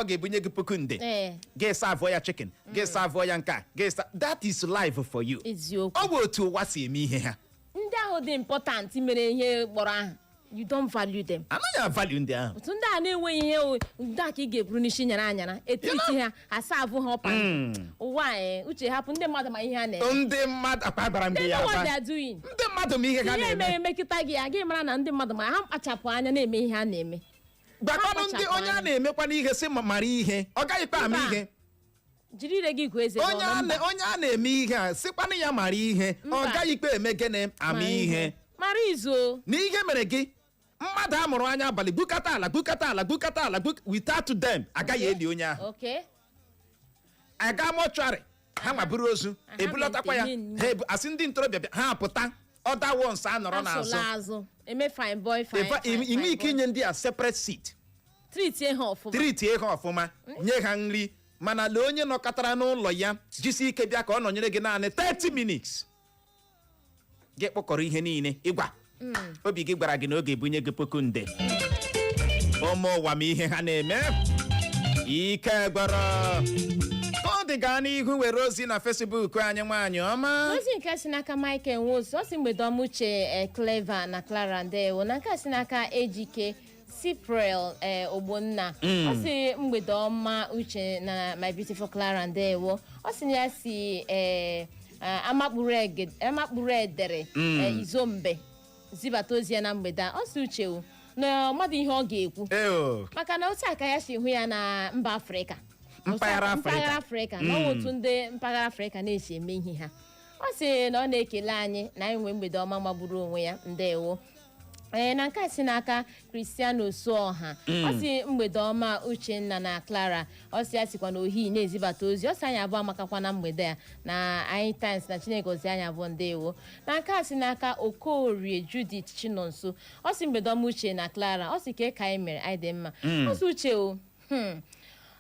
ga-ebunye gị puku nde ee ga-esa avụọ ya chicken ga-esa avụọ ya nka that is life for you eziokwu ọ bụ otu ụwa si eme ihe ha ndị ahụ dị important mere ihe kpọrọ aha you don't value them anaghị avalụ ndị ahụ otu ndị a na-enweghị ihe ndị a ka ị ga-eburu n'isi nyara anyara etiti ha asa avụ ha ọpa ụwa uche hapụ ndị mmadụ ma ihe ha na-eme ndị mmadụ akpa gbara m they gị ya know what aba they are doing ndị mmadụ ma ihe ha ihe na-eme mere emekịta gị ya gị mara na ndị mmadụ ma ha kpachapụ anya na-eme ihe ha na-eme gbakọnụ ndị kpachapụ onye a anya. na-emekwana ihe si mara ihe ọ gaghịkwa ama Mba. ihe jiri ire gị gụọ eze gị onye ọnụ, mba. onye a na-eme ihe a sịkwanụ ya mara ihe ọ Mba. gaghịkwa eme gịnị ama Mara ihe mara izu na ihe mere gị mmadụ a mụrụ anya abalị gbukata ala without them agaghị eli onye ahụ okay aga mọchụarị ha ma buru ozu Ha ebulatakwa ya maintain ha asị ndị ntorobịa bịa ha apụta ọda wons a nọrọ n'azụ asụla azụ eme fine boy fine inwe ike inye ndị a separate seat treat ha ọfụma tritie ha ọfụma nye ha nri mana lee onye nọkọtara n'ụlọ ya jisi ike bịa ka ọ nọnyere gị naanị 30 minutes gị kpọkọrọ ihe niile ịgwa obi gị gwara gị na ọ ga-ebunye gị puku nde ụmụ ụwa ma ihe ha na-eme ike gwara ọ dị gaa n'ihu were ozi na Facebook anyị nwaanyị ọma ozi nke si n'aka Michael Nwosu ọ si mgbede ọma uche Clever na Clara Ndewo na nke si n'aka Ejike Cypriel Ogbonna ọ si mgbede ọma uche na My Beautiful Clara Ndewo ọ si na ya si amakpuru edere Izombe zibata ozi ya na mgbede a ọ si uche na mmadụ ihe ọ ga-ekwu eo maka na otu aka ya si hụ ya na mba Afrịka Mpaghara Afrịka na ọ otu ndị mpaghara Afrịka na-esi eme ihe ha ọ sị na ọ na-ekele anyị na anyị nwee mgbede ọma magburu onwe ya ndewo na nke a si n'aka Cristiano Soha ọ sị mgbede ọma Uchenna na Clara ọ sị ya sikwa na ohi na-ezibata ozi ọ sị anyị abụọ amakakwa na mgbede a na anyị times na Chineke ozi anyị abụọ ndewo na nke a si n'aka Okorie Judith Chinonso ọ sị mgbede ọma Uche na Clara ọ sị ka anyị mere anyị dị mma ọ sị Uche o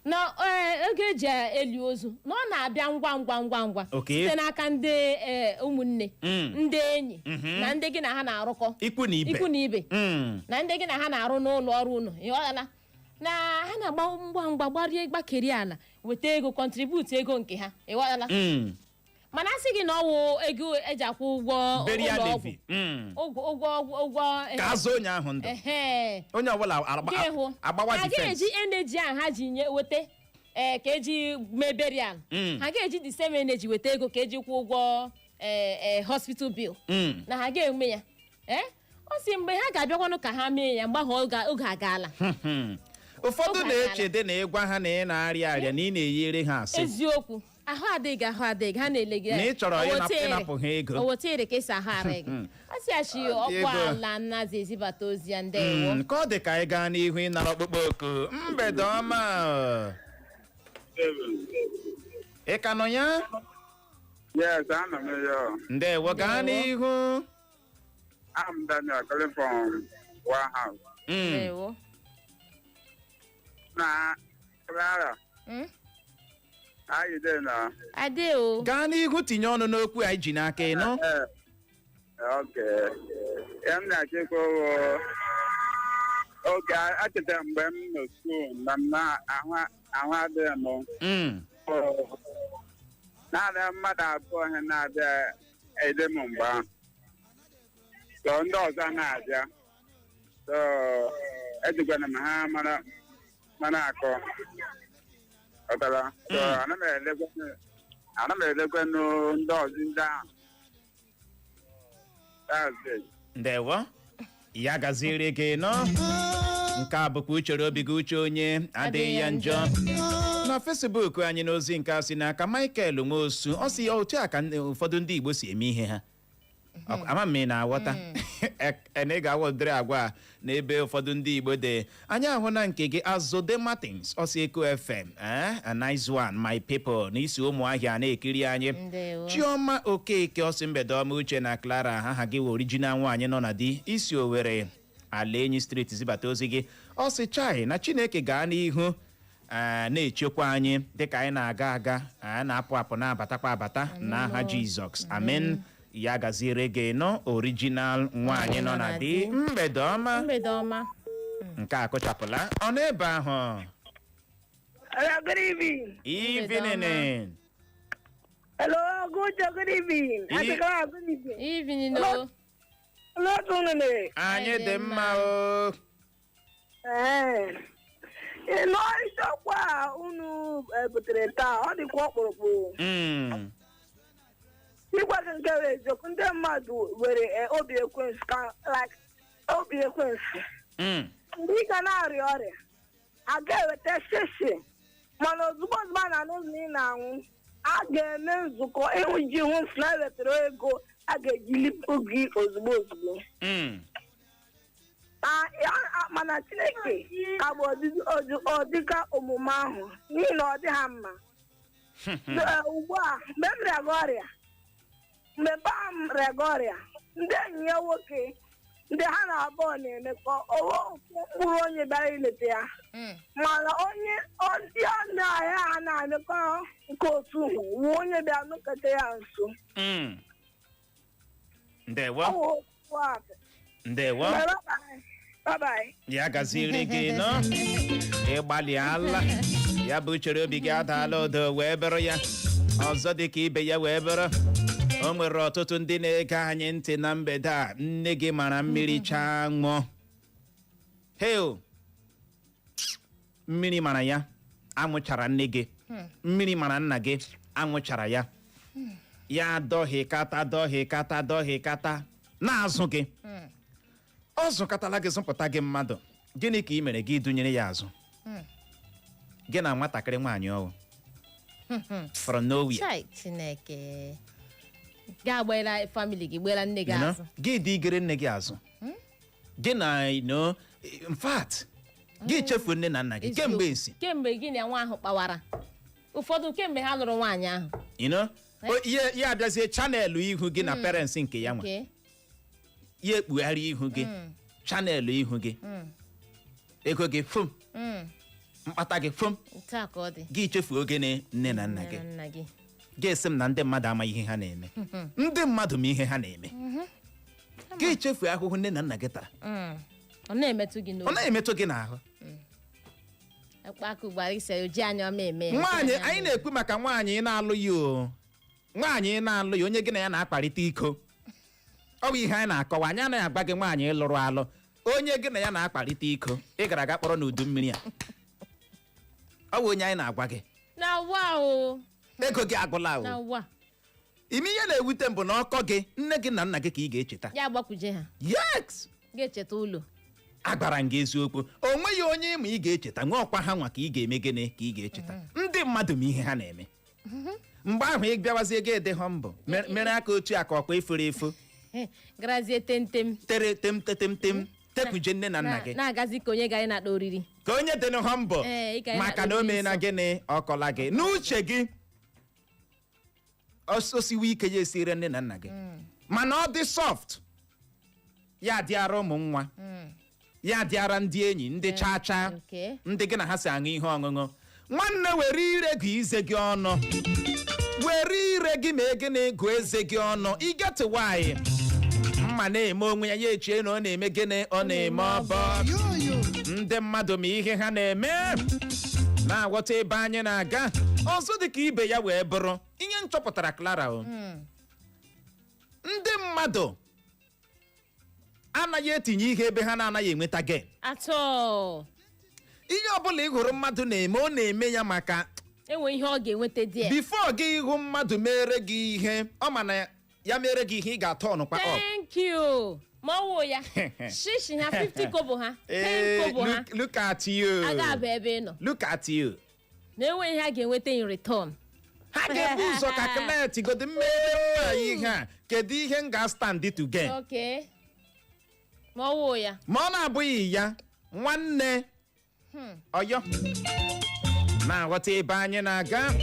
na oge eji eli ozu na ọ na-abịa ngwa Okay. site n'aka ndị ụmụnne ndị enyi na ndị gị na ha na-arụkọ ikwu na ibe na ndị gị na ha na-arụ n'ụlọ ọrụ ụlọ ịghọtala na ha na-agba ngwa gbarie gbakeri ala weta ego kọntributu ego nke ha ịghọtala mana a sị gị na ọwụ ego eji akwụ ụgwọ Burial ụlọ levy. ụgwọ ka azụ onye ahụ ndụ ehe onye ọbụla ga-ehụ agbawa ha defense ga-eji energy ahụ ha ji weta ka eji mee burial ha ga-eji the same energy weta ego ka eji kwụ ụgwọ hospital bill na ha ga-eme ya ọ sị mgbe ha ga-abịakwanụ ka ha mee ya mgbe ahụ oge agaala ụfọdụ Oge na-echede na ịgwa ha na ị na-arịa arịa na ị na-eyere ha asị eziokwu ahụ adịghị ha na-elegị na ị chọrọ ịnapụ ha ego owotere ka esi ahụ ara gị ọ sị achi ọkwa ala nnazi ezibata ozi ya ndewo nke ọ dị ka anyị gaa n'ihu ịnara ọkpụkpọ oku mgbede ọma ị ka nọ ya Yes, I'm a ndewo gaa n'ihu I'm Daniel calling from Warehouse. ndewo Nah, Clara, how you doing now? ade o gaa n'ihu tinye ọnụ n'okwu anyị ji n'aka ịnụ Okay. I'm not sure. Okay, I tell them when no school, I want them. Now the mother boy and now the Edemumba. So those are not there. So educated Manako. So I'm a little doors in down. That's it. ndewo ya gaziri gị nọ nke a bụkwa uchere obi gị uche onye adịghị ya njọ na Facebook anyị n'ozi nke asị n'aka Michael Nwosu ọ sị otu a ka ụfọdụ ndị Igbo si eme ihe ha ama m na-aghọta ene ga-awọdịrị agwa n'ebe ụfọdụ ndị Igbo dị anyị ahụ na nke gị Azode Martins ọ sị Eko FM a nice one my people n'isi Ụmụahịa na-ekiri anyị Chioma Okeke ọ sị mgbede ọma Uche na Clara ha gị original nwaanyị nọ na di isi Owerri ala enyi street zibata ozi gị ọ sị chai na Chineke gaa n'ihu na-echekwa anyị dịka anyị na-aga aga na-apụ apụ na-abatakwa abata n'aha Jizọs amen ya gaziere gị nọ original nwaanyị nọ na di mgbede ọma nke a kụchapụla ọ n'ebe ahụ Good evening. Evening. Hello, good evening. Good evening. Evening, no. Hello, Tunene. Anyị dị mma o. Ịnọ ịchọkwa unu butere taa ọ dịkwa ọkpụrụkpụ. Ịgwa gị nke eziokwu ndị mmadụ were obi ekwensu obi ekwensu. Ndị ga na-arịa ọrịa a ga-eweta shishi mana ozugbo a na-anụ ụzọ ị na-anwụ a ga-eme nzukọ ịhụ ji hụ na ewetara ego a ga-eji lipụ gị ozugbo mana Chineke ka bụ ọdịka omume ahụ n'ihi na ọ dị ha mma ugbu a mgbe m rịaga ọrịa ndị enyi ya nwoke ndị ha na-abụọ na-emekọ mkpụrụ onye bịara ileta ya mana ndị ahịa ha na-emekọ nke otu nwe onye bịa nụkọta ya nso ndewo ya gaziere gị nọ ịgbalịala ya bụ chere obi gị adaala odo wee bụrụ ya ọzọ dị ka ibe ya wee bụrụ o nwere ọtụtụ ndị na-ege anyị ntị na mgbede a nne gị mara mmiri chaa ṅụọ heo mmiri mara ya anwụchara nne gị mmiri mara nna gị anwụchara ya ya dọhịkata na-azụ gị ọ zụkọtala gị zụpụta gị mmadụ gịnị ka ị mere gị dunyere ya azụ gị na nwatakịrị nwaanyị ọwụ from nowhere Chineke ga-agbara family gị gbara nne gị azụ gị dị igere nne gị azụ gị na in fact gị chefuo nne na nna gị kemgbe gị na nwa ahụ kpawara ụfọdụ kemgbe ha lụrụ nwaanyị ahụ ya abịazie chanelụ ihu gị na parents nke ya nwa ya ekpugharị ihu gị chanelụ ihu gị ego gị fum mkpata gị fum gị chefuo oge nne na nna gị ga-esi m na ndị mmadụ amaghị ihe ha na-eme ndị mmadụ ma ihe ha na-eme gị chefuo ahụhụ nne na nna gị tara ọ na-emetụ gị n'ahụ nwaanyị anyị na-ekwu maka nwaanyị na-alụ ya onye gị na ya na-akparịta iko ọ bụ ihe anyị na-akọwa anyị anaghị agba gị nwaanyị lụrụ alụ onye gị na ya na-akparịta iko ị gara aga kpọrọ n'udu mmiri a ọ bụ onye anyị na-agwa gị ego gị agụla ime ihe na-ewute mbụ na ọkọ gị nne gị na nna gị ka ị ga-echeta ya gbakwuje ha yes ga-echeta ụlọ agbara m gị eziokwu o nweghị onye ma ị ga-echeta nwe ọkwa ha nwa ka ị ga-eme gịnị ka ị ga-echeta ndị mmadụ ma ihe ha na-eme mgbe ahụ ị bịawazie gị ede ha mbụ mere aka otu a ka ọkwa efere efo garazie tentem tere tem tepuje nne na nna gị na-agazi ka onye gara na-akpa oriri ka onye dị ha mbọ maka na o mee na gịnị ọkọla gị n'uche gị osiwe ike ya esire nne na nna gị mana ọ dị soft ya dịara ụmụ nwa ya dịara ndị enyi ndị chacha ndị gị na ha si aṅụ ihe ọṅụṅụ nwanne were ire gị ize gị ọnụ were ire gị ma ego na-ego eze gị ọnụ ịgatị nwanyị mma na-eme onwe ya echie na ọ na-eme gịnị ọ na-eme ọbọ ndị mmadụ ma ihe ha na-eme na-aghọta ebe anyị na-aga ọzọ dị ka ibe ya wee bụrụ ihe nchọpụtara Clara ndị mmadụ anaghị etinye ihe ebe ha na-anaghị enweta gị ihe ọbụla ị hụrụ mmadụ na-eme ọ na-eme ya maka enwe ihe ọ ga-enweta dị bifo gị ịhụ mmadụ mere gị ihe ọ ma na ya mere gị ihe ị ga-atọ ọnụkwa thank you ma ọwụ ya shishi ha 50 kobo ha 10 kobo ha look at you aga abụ ebe ị nọ look at you na enweghị ha ga-enweta in return. ha ga-ebu ụzọ calculate godi mmeri anyị ihe a kedu ihe m ga-stand to gain. Okay. Ma ọ wụ ya. ma ọ na-abụghị ya nwanne ọyọ na-aghọta ebe anyị na-aga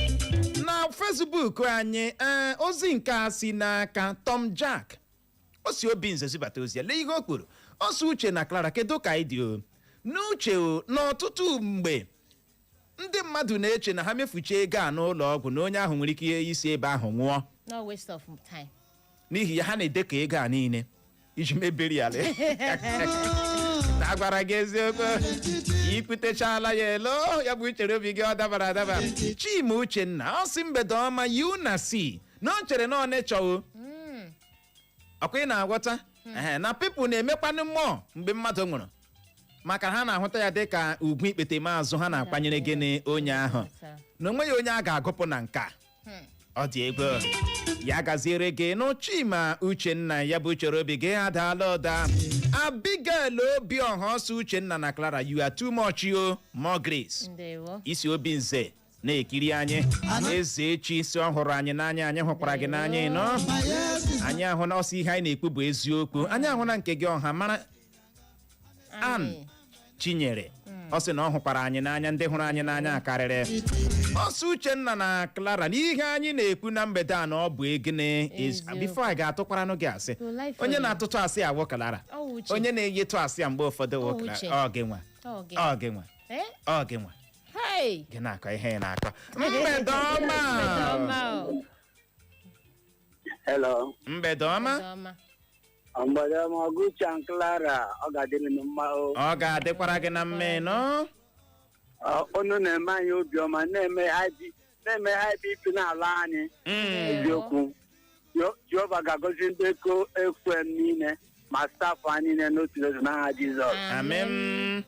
na Facebook anyị ozi nke a si n'aka Tom Jack o si obi nze zibata ozi ya lee ihe o kwuru o si Uche na Clara kedu ka anyị dị o n'uche o n'ọtụtụ mgbe ndị mmadụ na-eche na ha mefuchie ego a n'ụlọ ọgwụ na onye ahụ nwere ike isi ebe ahụ nwụọ No waste of time. n'ihi ya ha na-edekọ ego a niile iji mebiri ya na-agwara gị eziokwu ikwutechala ya elo ya bụ uchere obi gị ọ dabara adaba Chima Uchenna ọ sị mgbede ọma Yuna si na o chere na ọ na-echọwo ọkwa ị na-agwọta na pipụl na-emekwanụ mmụọ mgbe mmadụ nwụrụ maka ha na-ahụta ya dị ka ugwu ikpete maazụ ha na-akwanyere gịnị onye ahụ na onweghị onye a ga-agụpụ na nka ọ dị ego ya gaziere gị nụ Chima Uchenna ya bụ uchere obi gị adaala ụda Abigail Obiọha ọsọ Uchenna na Clara you are too much o more grace Ndewo. isi obi nze na-ekiri anyị eze echi si ọhụrụ anyị n'anya anyị hụkwara gị n'anya ịnọ anyị ahụ na ọsọ ihe anyị na-ekwu bụ eziokwu anyị ahụ na nke gị ọha mara Ann Chinyere ọ sị na ọ hụkwara anyị n'anya ndị hụrụ anyị n'anya karịrị ọsọ Uchenna na Clara n'ihe anyị na-ekwu na mgbede a na ọ bụ egene bifo a ga-atụkwaranụ gị asị onye na-atụtụ asị awụ Clara onye na-eyetụ asị a mgbe ụfọdụ wụ Clara ọ gị nwa ọ gị nwa ọ gị nwa gị na-akọ ihe ị na-akọ mgbede ọma Hello. mgbede ọma Mgbede ọma Ọgụcha Clara ọ ga-adịrị m mma o. ọ ga-adịkwara gị na mma ịnọ Unu na-eme anyị obiọma na-eme IBP n'ala anyị eziokwu Jehova ga-agọzi ndị eko FM niile ma stafụ anyị niile n'otu n'otu n'aha Jizọs. amen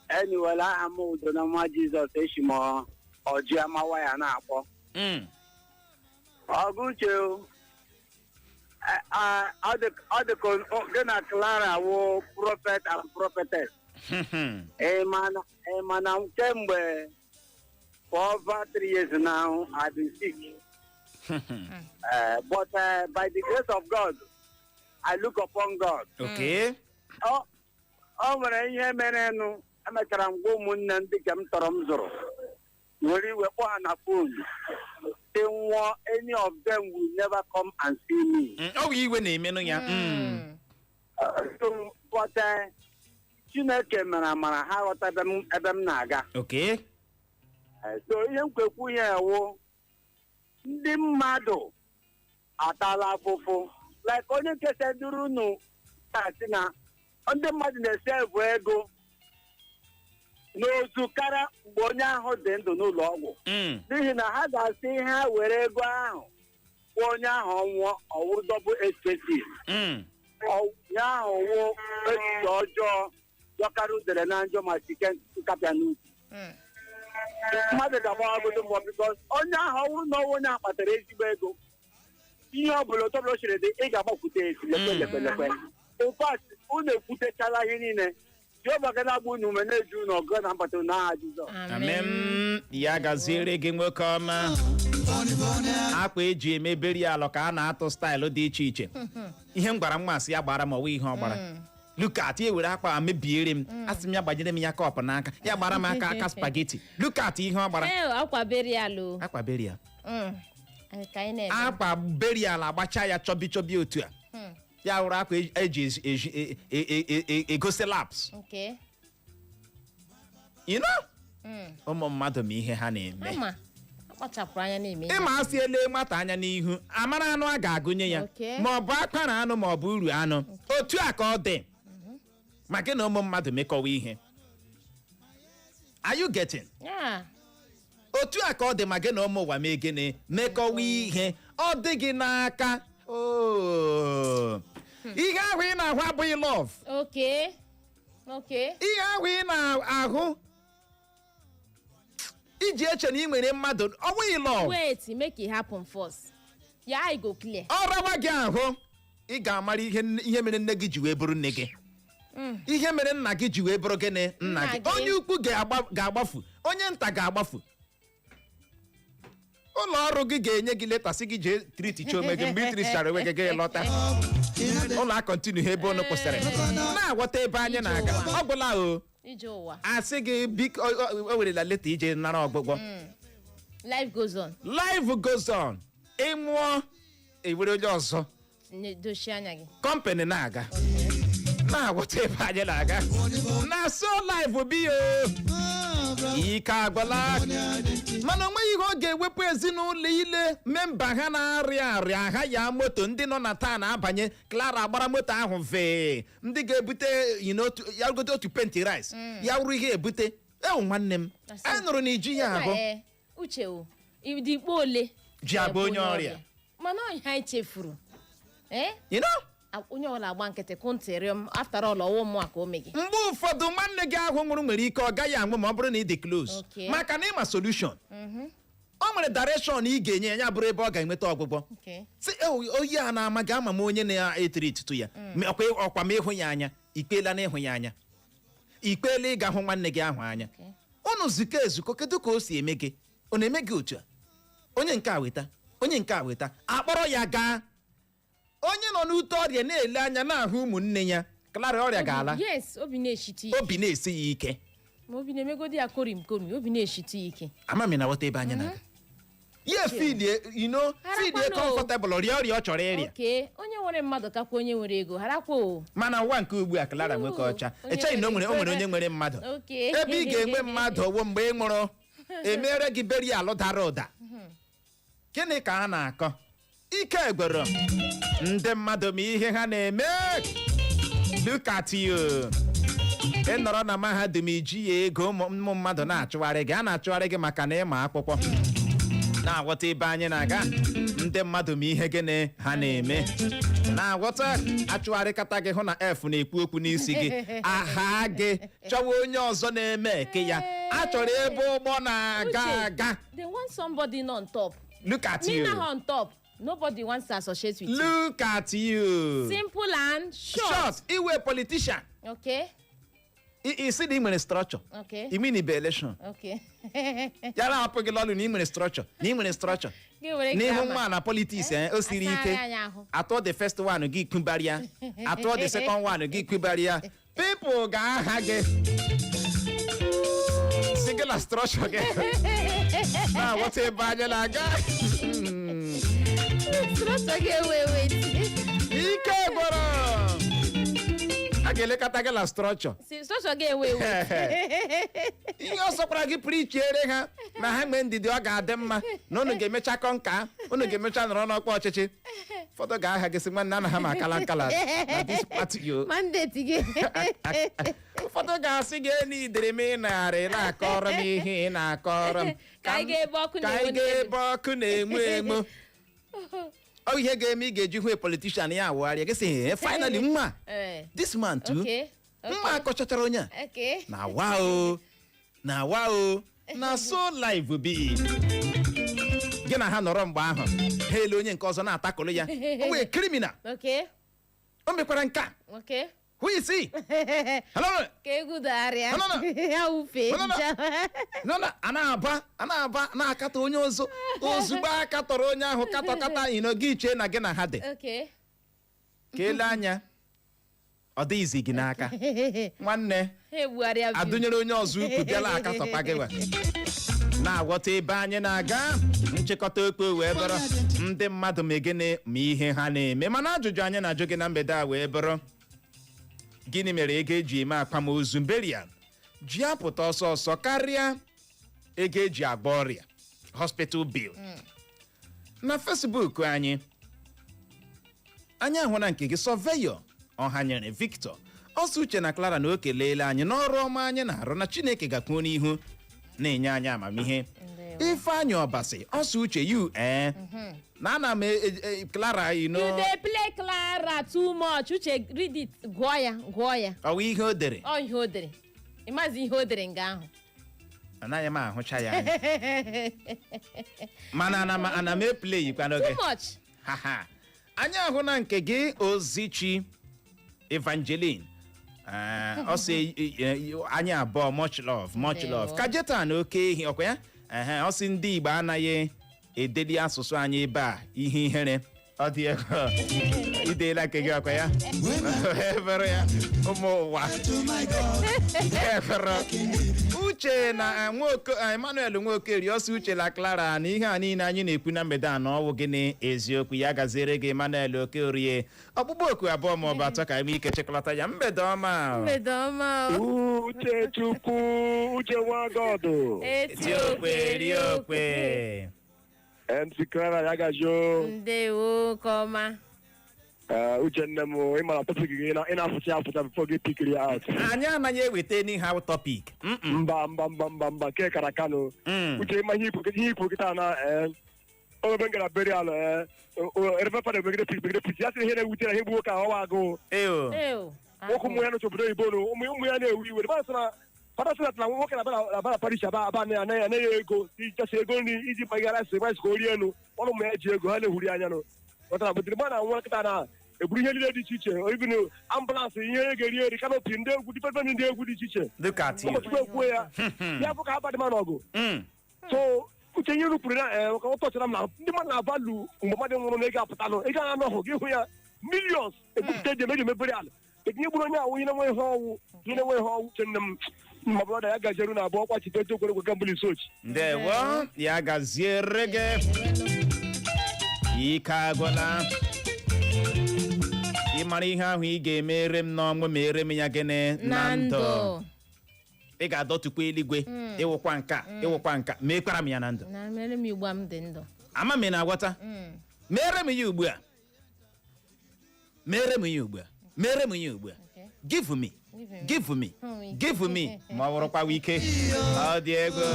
Eniwela aha m udo na nwa Jizọs echi m ọjị amawa ya na-akpọ Ọgụche ọ dịka gị na Clara wụ prophet and prophetess. Mana kemgbe for over 3 years now I've been sick. But by the grace of God, I look upon God. Okay. Ọ nwere ihe mere nụ emechara m gwa ụmụnne ndị nke m tọrọ m zụrụ were iwe kpọọ ha na fon say nwụọ any of them will never come and see me. ọ bụ iwe na-emenụ ya But Chineke mere amara ha ghọta ebe m na-aga. Okay. So ihe m kwekwu ya ewu ndị mmadụ atala afụfụ like onye nkesa duru unu asị na ndị mmadụ na-esevu ego n'ozu kara mgbe onye ahụ dị ndụ n'ụlọ ọgwụ n'ihi na ha ga-asị ihe ha were ego ahụ kwa onye ahụ ọnwụọ ọwụrụ double expensive onye ahụ wụ echiche ọjọọ dọkara udere na njọ ma chike nkapịa n'ubi mmadụ ga-agbagodo mbọ bikos onye ahụ ọwụrụ na ọnwụ onye ahụ kpatara ezigbo ego ihe ọbụla otobụla o chere dị ị ga-agbakwute ezi lekwe ụfat unu ekwutechala ihe niile Jehova ga na-agba unu ume na-eju unu ọgụ na mbata n'aha Jizọs. amen ya gaziere gị nwoke ọma akpa eji emeberi alọ ka a na-atụ staịlụ dị iche iche ihe m gwara mmasị ya gbara m ọwa ihe ọ gbara lukat ya were akpa mebiere m asị m ya gbanyere m ya kọpụ n'aka ya gbara m aka spageti lukat ihe ọ gbara akwa berial akwa berial akpa berial agbacha ya chọbi chọbi otu a ya wụrụ akwa eji egosi laps you know ụmụ mmadụ ma ihe ha na-eme ịma asị ele nwata anya n'ihu amara anụ a ga-agụnye ya ma ọ bụ akpara anụ ma ọ bụ uru anụ otu a ka ọ dị ma gị na ụmụ mmadụ mekọwa ihe are you getting otu a ka ọ dị ma gị na ụmụ ụwa mee gịnị mekọwa ihe ọ dị gị n'aka ihe ahụ ị na-ahụ abụghị love ihe ahụ ị na-ahụ iji eche na ị nwere mmadụ ọ bụghị love. Wait, make it happen first. Ya I go clear. Ọ rawa gị ahụ ị ga-amara ihe mere nne gị ji wee bụrụ nne gị ihe mere nna gị ji wee bụrụ gịnị nna gị onye ukwu ga-agbafu onye nta ga-agbafu ụlọ ọrụ gị ga-enye gị leta sị gị jee triticha onwe gị mgbe ị tritichara onwe gị gị lọta ụlọ a kọntinu ebe unu kwụsịrị na-aghọta ebe anyị na-aga ọ gwụla o asị gị biko o werela leta ije nara ọgbụgbọ life goes on ị nwụọ ewere onye ọzọ dochie anya gị kọmpanị na-aga na-aghọta ebe anyị na-aga na so live bi ike agwala mana onweghị ihe ọ ga-ewepụ ezinụlọ ile memba ha na-arịa ha ya moto ndị nọ na taa na-abanye Clara agbara moto ahụ vee ndị ga-ebute ya gote otu penti rice ya wuru ihe ebute ewu nwanne m anyị nụrụ na iji ya ahụ uche ịdịkpo ole ji abụ onye ọrịa mana ọnya anyị chefuru onye ọbụla agba nkịtị kwụntịrị m after all ọwụ mụ ka o megị mgbe ụfọdụ nwanne gị ahụ nwụrụ nwere ike ọ gaghị anwụ ma ọ bụrụ na ị dị close maka na ịma solution o nwere direction ị ga-enye ya bụrụ ebe ọ ga-enweta ọgwụgwọ si oyi a na-ama gị ama m onye na-etiri itutu ya ọkwa m ịhụ ya anya ikpeela na ịhụ ya anya ikpeela ịga hụ nwanne gị ahụ anya unu zukọ ezukọ kedu ka o si eme gị ọ na-eme gị otu a onye nke a weta onye nke a weta akpọrọ ya gaa onye nọ n'ute ọrịa na-ele anya na-ahụ ụmụnne ya Clara ọrịa ga-ala obi na-esi ya ike obi na-emegodi ya korim obi na-eshite ya ike amami na wọta ebe anya na-aga ya fidie comfortable ọrịa ọ chọrọ ịrịa onye nwere mmadụ kakwa onye nwere ego harakwa mana ụwa nke ugbu a Clara nwoke ọcha echeghị na o nwere onye nwere mmadụ ebe ị ga-enwe mmadụ ọwụ mgbe ị nwụrụ emere gị beri alụ dara ụda gịnị ka a na-akọ ike gwere ndị mmadụ ma ihe ha na-eme look at you ị nọrọ na mahadum iji ya ego ụmụ mmadụ na-achụgharị gị a na-achụgharị gị maka na ịma akwụkwọ na-aghọta ebe anyị na-aga ndị mmadụ ma ihe gịnị ha na-eme na-aghọta achụgharịkata gị hụ na f na-ekwu okwu n'isi gị aha gị chọwa onye ọzọ na-eme eke ya a chọrọ ebe ụgbọ na-aga aga look at you on top. Nobody wants to associate with you. Look at you. Simple and short. Iwe a politician. Okay. You see the image structure. Okay. You mean the election. Okay. Yara apogi lolu ni image structure. Ni image structure. Ni human na politics o siri ike. Atọ the first one gi kubaria. Atọ the second one gi kubaria. People ga aha ge. Single structure ge. Na what e banya la ga. Ike gboro a ga-elekọta gị la structure ihe ọ sọkwara gị prichiere ha na ha mgbe ndidi ọ ga-adị mma na unu ga-emecha kọnka unu ga-emecha nọrọ n'ọkpa ọchịchị ụfọdụ ga-aha gị sị nwanne anaghị m akala nkala na this party yo ụfọdụ ga-asị gị n'idere m ịnagharị na-akọrọ m ihe ị na-akọrọ m ka anyị ga-ebe ọkụ na-enwu enwu ọ ihe ga-eme ị ga-eji hụ politician ya awụgharịa gị sị finally mma this man too mma akọchachara onye a na wa o na so live bi gị na ha nọrọ mgbe ahụ ha ele onye nke ọzọ na-atakụrụ ya o wee criminal o mekwara nka who is he? Hello. No, ana-aba na-akata onye ọzọ ozugbo aka tọrọ onye ahụ kata gị chee na gị na ha dị ka ele anya ọ dịghịzi gị n'aka nwanne adụnyere onye ọzọ ukwu bịala akatọpa gị na-aghọta ebe anyị na-aga nchịkọta okpo wee bụrụ ndị mmadụ megene ma ihe ha na-eme mana ajụjụ anyị na-ajụ gị na mgbede a wee bụrụ gịnị mere ego eji eme akwamozu burial ji apụta ọsọ ọsọ karịa ego eji agba ọrịa hospital bill na Facebook anyị ahụ na nke gị sọveyọ ọhanyere Victor ọsọ uche na Clara na o keleela anyị n'ọrụ ọma anyị na-arụ na Chineke gakwuo n'ihu na-enye anyị amamihe Ifeanyị Ọbasi ọsọ uche na ana m Clara you dey play Clara too much uche read it gụọ ya ọwụ ihe o dere ihe o dere ịmazi ihe o dere nga ahụ anaghị m ahụcha ya mana ana m eplay kwana oge too much anyị ahụ na nke gị Ozichi Evangeline ọ sị anyị abụọ much love ka jeta na oke ehi ọkwa ya ọ sị ndị Igbo anaghị edeli asụsụ anyị ebe a ihe ihere ọ dị ego ideela nke gị ọkwa ya efere ya ụmụ ụwa efere Uche na Emmanuel Nwokeri ọsị Uche la Clara na ihe a niile anyị na-ekwu na mgbede a na ọwụ gịnị eziokwu ya gaziere gị Emmanuel Okeorie ọkpụkpọ oku abụọ ma ọ bụ atọ ka ime ike chịkọlata ya mgbede ọma Uche Chukwu Uche Nwagodo Etiokwe Riokwe MC Clara ya gajo ndewo kọma Uche nne m ịmara topic gị ị na-afụcha afụcha before gị pikiri out anyị anaghị eweta anyhow topic mba ke kara kano Uche ịma ihe ikwu kịta na ebe ngara burial erefepada megide pisi ya sị ihe na-ewute na ihe gbuo ka ọwa agụụ nwoke ụmụ ya n'obodo oyibo ụmụ ya na-ewu iwe fada sị na nwoke na-abara parish aba anaghị ego ichesi ego nri iji gbagara sịs ka o rie elu ọrụ ụmụ ya ji ego ha na-ehuri anya nụ ọtara bụtara gba na nwa nkịta na-eburu ihe niile dị iche iche ibinu ambụlansị ihe ga-eri eri kanopi ndị egwu dipetment ndị egwu dị iche iche ụbọchị ekwuo ya ya bụ ka ha badịma n'ọgụ so Uche ihe rupụrụ na ka ọ tọchara m na ndị mmadụ na-avalụ mgbe mmadụ nwụrụ na ego apụtanụ ego ha n'ọhụ gị hụ ya millions ebupụta eji emeji emebere ala etinye gburu onye awụ ihe na-enwe ihe ọwụ ihe na-enwe ihe ọwụ Uche nne m mma brọda ya gajeru na abụọ kwachite eji okweregwe gambụl isochi ndewo ya gaziere gị ike agwụla ịmara ihe ahụ ị ga-emere m n'ọnwụ ma ere m ya gịnị na ndụ ị ga-adọtukwa eluigwe ịwụkwa nka mekwara m ya na ndụ ama m na-agwata mere m ya ugbu a give me ma ọ bụrụkwa ike ọ dị ego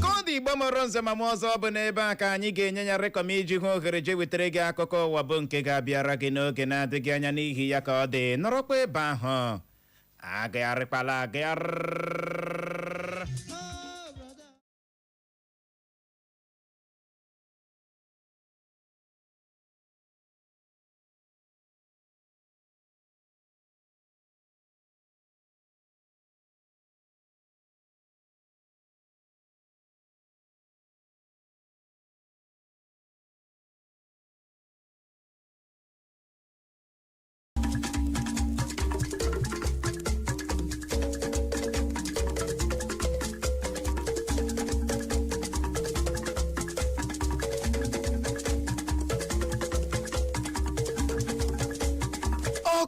ka ọ dị Igbo mụrụ nze ma m ọzọ bụ n'ebe a ka anyị ga-enye ya rekọm iji hụ ohere je wetara gị akụkọ ụwa bụ nke ga-abịara gị n'oge na-adịghị anya n'ihi ya ka ọ dị nọrọkwa ebe ahụ agagharịkwala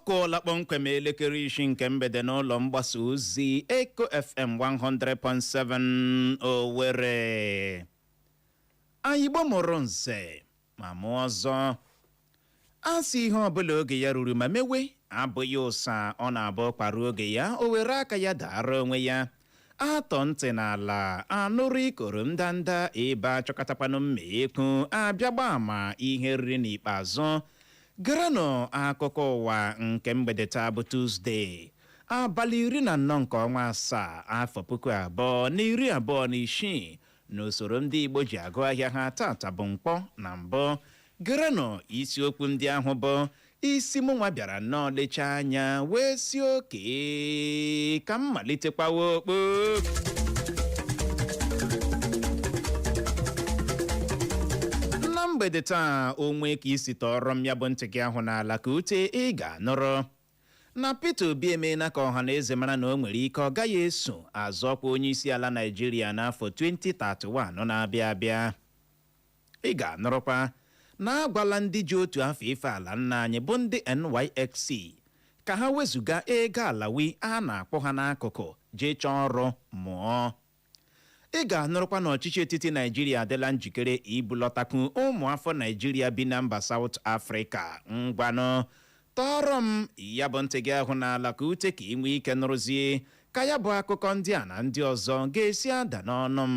kụọla kpọmkwem elekere isi nke mgbede n'ụlọ mgbasa ozi Eko FM 100.7 Owerri anyị gbamụrụ nze ma mụ ọzọ asị ihe ọbụla oge ya ruru ma mewe abụghị ụsa ọ na-abụ kparu oge ya o were aka ya dara onwe ya atọ ntị n'ala anụrụ ikoro ndanda ebe achọkatakwanụ mma ekwu abịagba ama ihe riri n'ikpeazụ Gerenụ akụkọ ụwa nke mgbede taa bụ Tuzdee abalị 14 nke ọnwa asaa afọ 2026 n'usoro ndị Igbo ji agụ ahịa ha tata bụ Nkwọ na Mbọ. Gerenụ isiokwu ndị ahụ bụ isi mụnwa bịara nnọọ lecha anya wee si oke ka m malitekwawa okpo mgbede taa onwe ka isi tọrọ m ya bụ ntị gị ahụ n'ala ka ute ị ga-anọrọ na Peter Obi emeela ka ọha na eze mara na o nwere ike ọ gaghị eso azọ ọkwa onye isi ala Naịjirịa n'afọ 2031 na-abịa abịa. Ị ga-anọrọkwa na agwala ndị ji otu afọ ife ala nna anyị bụ ndị NYSC ka ha wezụga ego alawi a na-akpọ ha n'akụkụ jee chọọ ọrụ mụọ. Ị ga-anụrụkwa na ọchịchị etiti Naịjirịa adịla njikere ibulọtakwu ụmụafọ Naịjirịa bi na mba South Africa ngwanụ tọrọ m ya bụ ntị gị ahụ n'ala ka ute ka ị nwee ike nụrụzie ka ya bụ akụkọ ndị a na ndị ọzọ ga-esi ada n'ọnụ m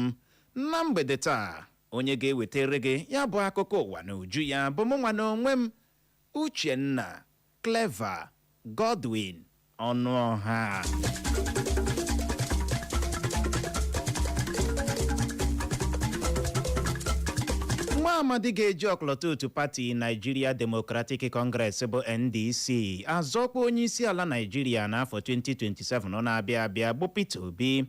na mgbede taa. Onye ga-ewetara gị ya bụ akụkọ ụwa na uju ya bụ mụ nwa na onwe m Uchenna Clever Godwin Ọnụọha. Amadi ga-eji ọkọlọtọ otu pati Nigeria Democratic Congress bụ NDC azọkwa onye isi ala Nigeria n'afọ 2027 na-abịa abịa bụ Peter Obi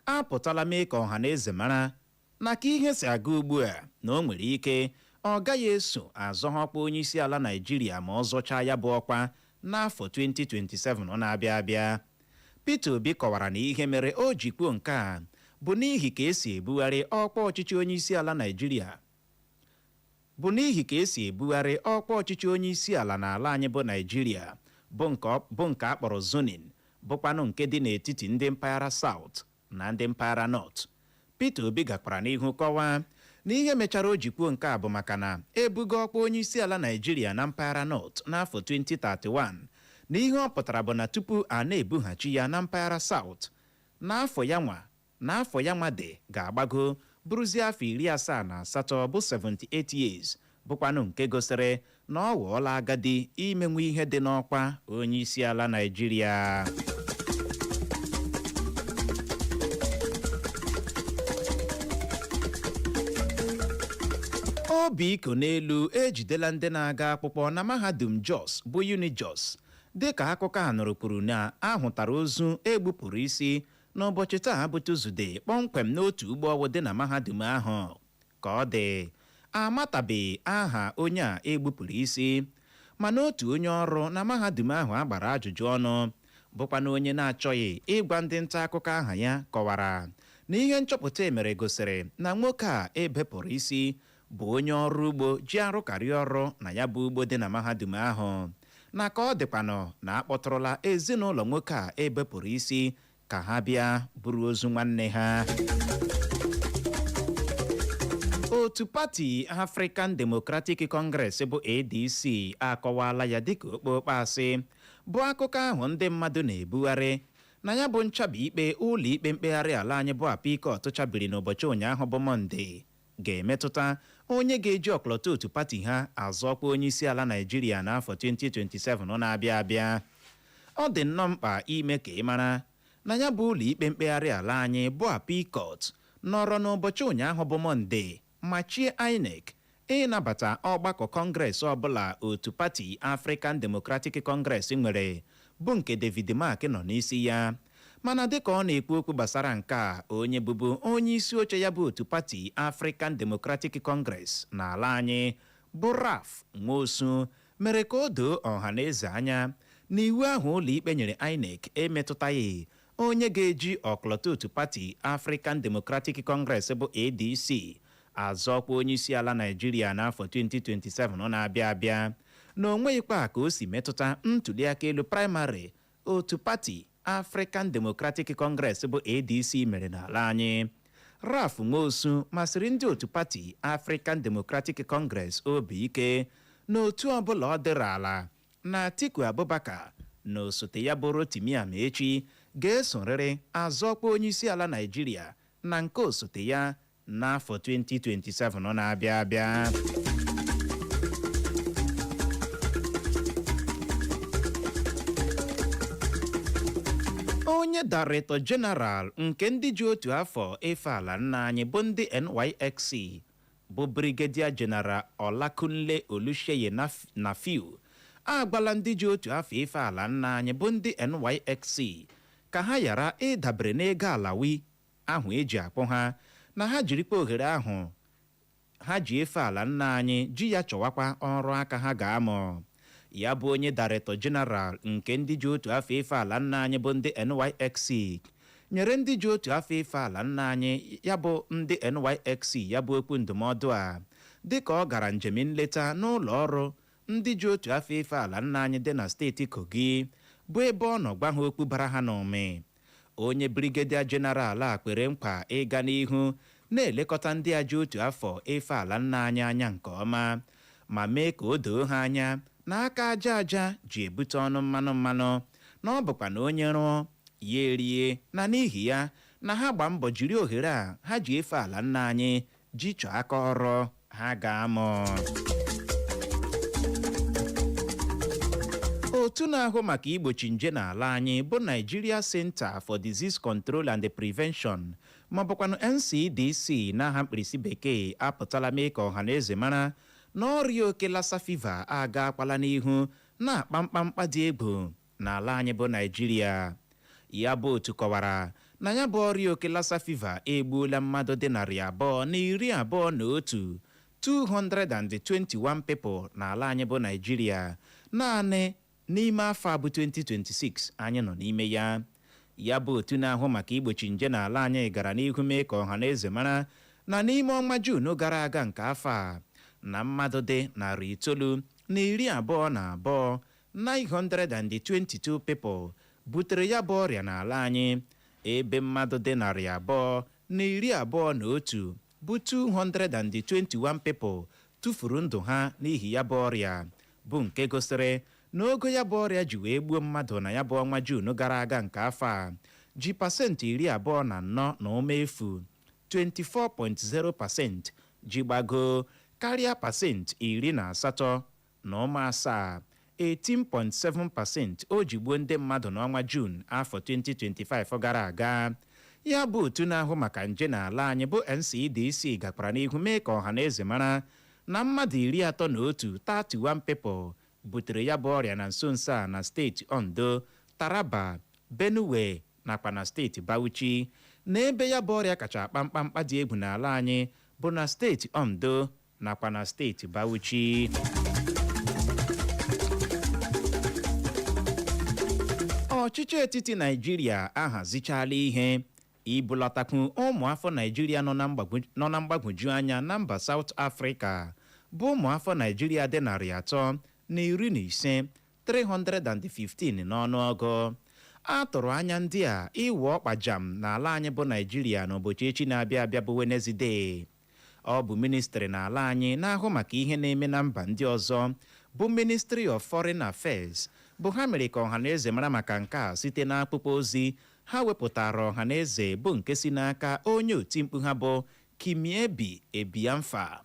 apụtala mee ka ọha na eze mara na ka ihe si aga ugbu a na o nwere ike ọ gaghị eso azọhọkwa onye isi ala Nigeria ma ọ zọchaa ya bụ ọkwa n'afọ 2027 na-abịa abịa. Peter Obi kọwara na ihe mere o ji kwuo nke a bụ n'ihi ka esi ebugharị ọkwa ọchịchị onye isi ala Nigeria onye isi ala n'ala anyị bụ Nigeria bụ nke a kpọrọ zoning bụkwanụ nke dị n'etiti ndị mpaghara South na ndị mpaghara North. Peter Obi gakwara n'ihu kọwaa na ihe mechara o ji kwuo nke a bụ maka na ebugo ọkwa onye isi ala Nigeria na mpaghara North n'afọ 2031 na ihe ọ pụtara bụ na tupu a na-ebughachi ya na mpaghara South n'afọ ya nwa dị ga-agbago bụrụzie afọ 78 bụ 78 years bụkwanụ nke gosiri na ọ ghọọla agadi imenwe ihe dị n'ọkwa onye isi ala Nigeria. Obi iko n'elu ejidela ndị na-aga akwụkwọ na mahadum Jos bụ Unijos dịka akụkọ a nụrụ kwuru na ahụtara ozu egbupụrụ isi n'ụbọchị taa bụ Tuzdee kpọmkwem n'otu ụgbọ ọwụ dị na mahadum ahụ. Ka ọ dị amatabeghị aha onye a egbupụrụ isi mana otu onye ọrụ na mahadum ahụ agbara ajụjụ ọnụ bụkwana onye na-achọghị ịgwa ndị nta akụkọ aha ya kọwara na ihe nchọpụta emere gosiri na nwoke a ebepụrụ isi bụ onye ọrụ ugbo ji arụkarị ọrụ na ya bụ ugbo dị na mahadum ahụ, na ka ọ dịkwanụ na akpọtụrụla ezinụlọ nwoke a ebepụrụ isi ka ha bịa buru ozu nwanne ha. Otu pati African Democratic Congress bụ ADC akọwala ya dịka okpokpo asị bụ akụkọ ahụ ndị mmadụ na-ebugharị na ya bụ nchabi ikpe ụlọ ikpe mkpegharị ala anyị bụ apikọt chabiri n'ụbọchị ụnyaahụ bụ Mọnde ga-emetụta onye ga-eji ọkọlọtọ otu pati ha azọkwa onye isi ala Nigeria n'afọ 2027 na-abịa abịa. Ọ dị nnọọ mkpa ime ka ị mara na ya bụ ụlọ ikpe mkpegharị ala anyị bụ apikọt nọrọ n'ụbọchị ụnyaahụ bụ Mọnde ma chie INEC ịnabata ọgbakọ kọngres ọbụla otu pati African Democratic Congress nwere bụ nke David Mark nọ n'isi ya. Mana dịka ọ na-ekwu okwu gbasara nke a, onye bụbu onye isi oche ya bụ otu pati African Democratic Congress n'ala anyị bụ Raf Nwosu mere ka o doo ọha na eze anya na iwu ahụ ụlọ ikpe nyere INEC emetụtaghị onye ga-eji ọkọlọtọ otu pati African Democratic Congress bụ ADC azọkwa onye isi ala Nigeria n'afọ 2027 na-abịa abịa na onweghịkwa ka o si metụta ntuliaka elu praịmarị otu pati African Democratic Congress bụ ADC mere n'ala anyị. Raf Nwosu masịrị ndị otu pati African Democratic Congress obi ike na otu ọbụla ọ dịrị ala na Atiku Abubakar na osote ya bụ Rotimi Amaechi ga-esorịrị azọkwa onye isi ala Nigeria na nke osote ya n'afọ 2027 na-abịa abịa. Onye Director General nke ndị ji otu afọ efe ala nna anyị bụ ndị NYSC bụ Brigadier General Olakunle Olusheye Nafiu agwala ndị ji otu afọ efe ala nna anyị bụ ndị NYSC ka ha ghara ịdabere n'ego alawi ahụ eji akpọ ha na ha jirikwa ohere ahụ ha ji efe ala nna anyị ji ya chọwakwa ọrụ aka ha ga-amụ. Ya bụ onye Director General nke ndị ji otu afọ efe ala nna anyị bụ ndị NYSC nyere ndị ji otu afọ efe ala nna anyị ya bụ ndị NYSC ya bụ okwu ndụmọdụ a dịka ọ gara njem nleta n'ụlọ ọrụ ndị ji otu afọ efe ala nna anyị dị na steeti Kogi bụ ebe ọ nọ gwa ha okwu bara ha n'ume. Onye Brigadier General a kwere nkwa ịga n'ihu na-elekọta ndị a ji otu afọ efe ala nna anyị anya nke ọma ma mee ka o doo ha anya na aka aja aja ji ebute ọnụ mmanụ na ọ bụkwa na onye rụọ ya erie na n'ihi ya na ha gba mbọ jiri ohere a ha ji efe ala nna anyị ji chọọ aka ọrụ ha ga-amụ. otu na-ahụ maka igbochi nje n'ala anyị bụ Nigeria Center for Disease Control and Prevention ma bụkwanụ NCDC n'aha mkpirisi bekee apụtala mee ka ọhaneze mara na ọrịa oke lassa fever agakwala n'ihu na-akpa mkpamkpa dị egwu n'ala anyị bụ Nigeria. Ya bụ otu kọwara na ya bụ ọrịa oke lassa fever egbuola mmadụ dị 221 221 people n'ala anyị bụ Nigeria naanị n'ime afọ abụ 2026 anyị nọ n'ime ya. Ya bụ otu na-ahụ maka igbochi nje n'ala anyị gara n'ihu mee ka ọhaneze mara na n'ime ọnwa Juun gara aga nke afọ a na mmadụ dị 922 922 people butere ya bụ ọrịa n'ala anyị, ebe mmadụ dị 221 bụ 221 people tụfuru ndụ ha n'ihi ya bụ ọrịa, bụ nke gosiri n'ogo ya bụ ọrịa ji wee gbuo mmadụ na ya bụ ọnwa Juun gara aga nke afọ a ji pasentị 24 na umefu 24.0% ji gbago karịa pasentị 18 na ụma asaa 18.7% o ji gbuo ndị mmadụ n'ọnwa Juun afọ 2025 gara aga. Ya bụ otu na-ahụ maka nje n'ala anyị bụ NCDC gakwara n'ihu mee ka ọhaneze mara na mmadụ 31 people butere ya bụ ọrịa na nso nso a na steeti Ondo, Taraba, Benue nakwa na steeti Bauchi, na ebe ya bụ ọrịa kacha akpa mkpamkpa dị egwu n'ala anyị bụ na steeti Ondo nakwa na steeti Bauchi. Ọchịchị etiti Naịjirịa ahazichala ihe ibulatakwu ụmụafọ Naịjirịa nọ na mgbagwoju anya na mba South Africa bụ ụmụafọ Naịjirịa dị 315 315 n'ọnụọgụ. A tụrụ anya ndị a iwe ọkpa jam n'ala anyị bụ Naịjirịa n'ụbọchị echi na-abịa abịa bụ Wenezdee. Ọ bụ ministri n'ala anyị na-ahụ maka ihe na-eme na mba ndị ọzọ bụ Ministry of Foreign Affairs bụ ha mere ka ọhaneze mara maka nke a site n'akpụkpọ ozi ha wepụtara ọhaneze bụ nke si n'aka onye otimkpu ha bụ Kimiebi Ebiamfa.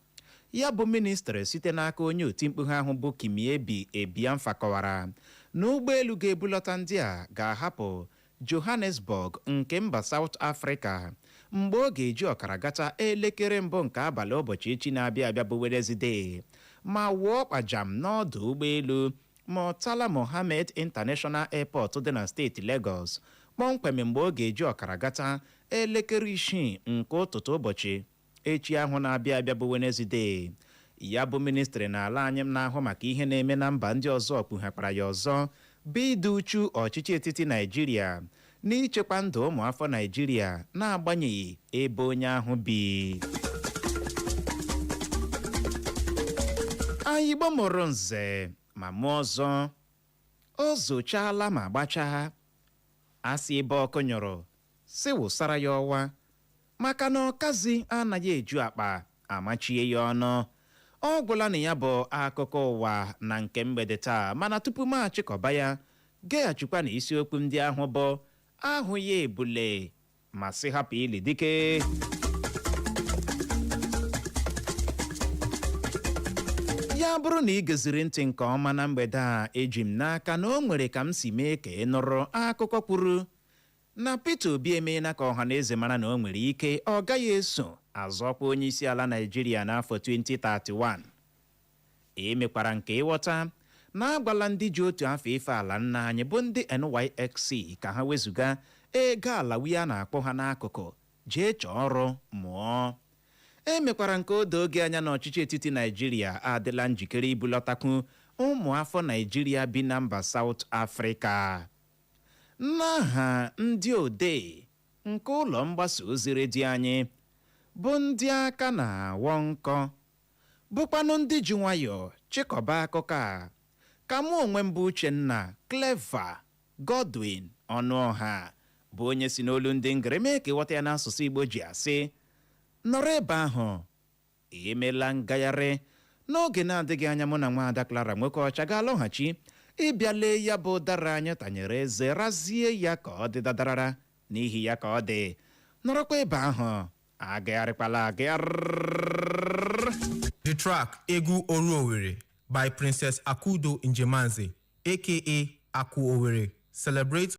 Ya bụ ministri site n'aka onye otimkpu ha ahụ bụ Kimiebi Ebiamfa kọwara na ụgbọelu ga-ebulata ndị a ga-ahapụ Johannesburg nke mba South Africa mgbe ọ ga-eji ọkara gata elekere mbụ nke abalị ụbọchị echi na-abịa abịa bụ Wednesday, ma wụọ kpajam n'ọdụ ụgbọelu Murtala Mohammed International Airport dị na steeti Lagos kpọmkwem mgbe ọ ga-eji ọkara gata elekere 6 nke ụtụtụ ụbọchị echi ahụ na-abịa abịa bụ Wednesday. Ya bụ ministri n'ala anyị na-ahụ maka ihe na-eme na mba ndị ọzọ kpughekwara ya ọzọ bụ idu uchu ọchịchị etiti Naịjirịa n'ichekwa ndụ ụmụafọ Naịjirịa na-agbanyeghị ebe onye ahụ bi. Anyị gbamụrụ nze ma mụọ ọzọ o zochala ma gbachaa, asị ebe ọkụ nyụrụ si wụsara ya ọwa maka na ọkazi anaghị eju akpa amachie ya ọnụ. Ọ gwụla na ya bụ akụkọ ụwa na nke mgbede taa, mana tupu m achịkọba ya geghachikwa na isiokwu ndị ahụ bụ ahụ ya ebule ma sị hapụ ili dike. Ya bụrụ na ị geziri ntị nke ọma na mgbede a, eji m n'aka na o nwere ka m si mee ka ị nụrụ akụkọ kwuru na Peter Obi emeela ka ọhaneze mara na o nwere ike ọ gaghị eso azọkwa onye isi ala Naịjirịa n'afọ 2031. Emekwara nke ịghọta na agwala ndị ji otu afọ ife ala nna anyị bụ ndị NYSC ka ha wezụga ego alawi a na-akpọ ha n'akụkụ jee chọọ ọrụ mụọ. Emekwara nke odo oge anya na ọchịchị etiti Naịjirịa adịla njikere ibulatakwu ụmụafọ Naịjirịa bi na mba South Africa. N'aha ndị odee nke ụlọ mgbasa ozi redio anyị bụ ndị aka na-awọ nkọ bụkwanụ ndị ji nwayọọ chịkọba akụkọ a, ka mụ onwe m bụ Uchenna Clever Godwin Ọnụọha bụ onye si n'olu ndị ngere mee ka ịghọta ya n'asụsụ Igbo ji asị nọrọ ebe ahụ. Emela ngagharị n'oge na-adịghị anya mụ na nwaada Clara Nwokeọcha ga-alọghachi ịbịa lee ya bụ ụdara anyị tanyere eze razie ya ka ọ dị dadarara n'ihi ya ka ọ dị. Nọrọkwa ebe ahụ, agagharịkwala agagharị. The track Egwu Oru Owerri by Princess Akudo Njemanze aka Aku Owerri, celebrates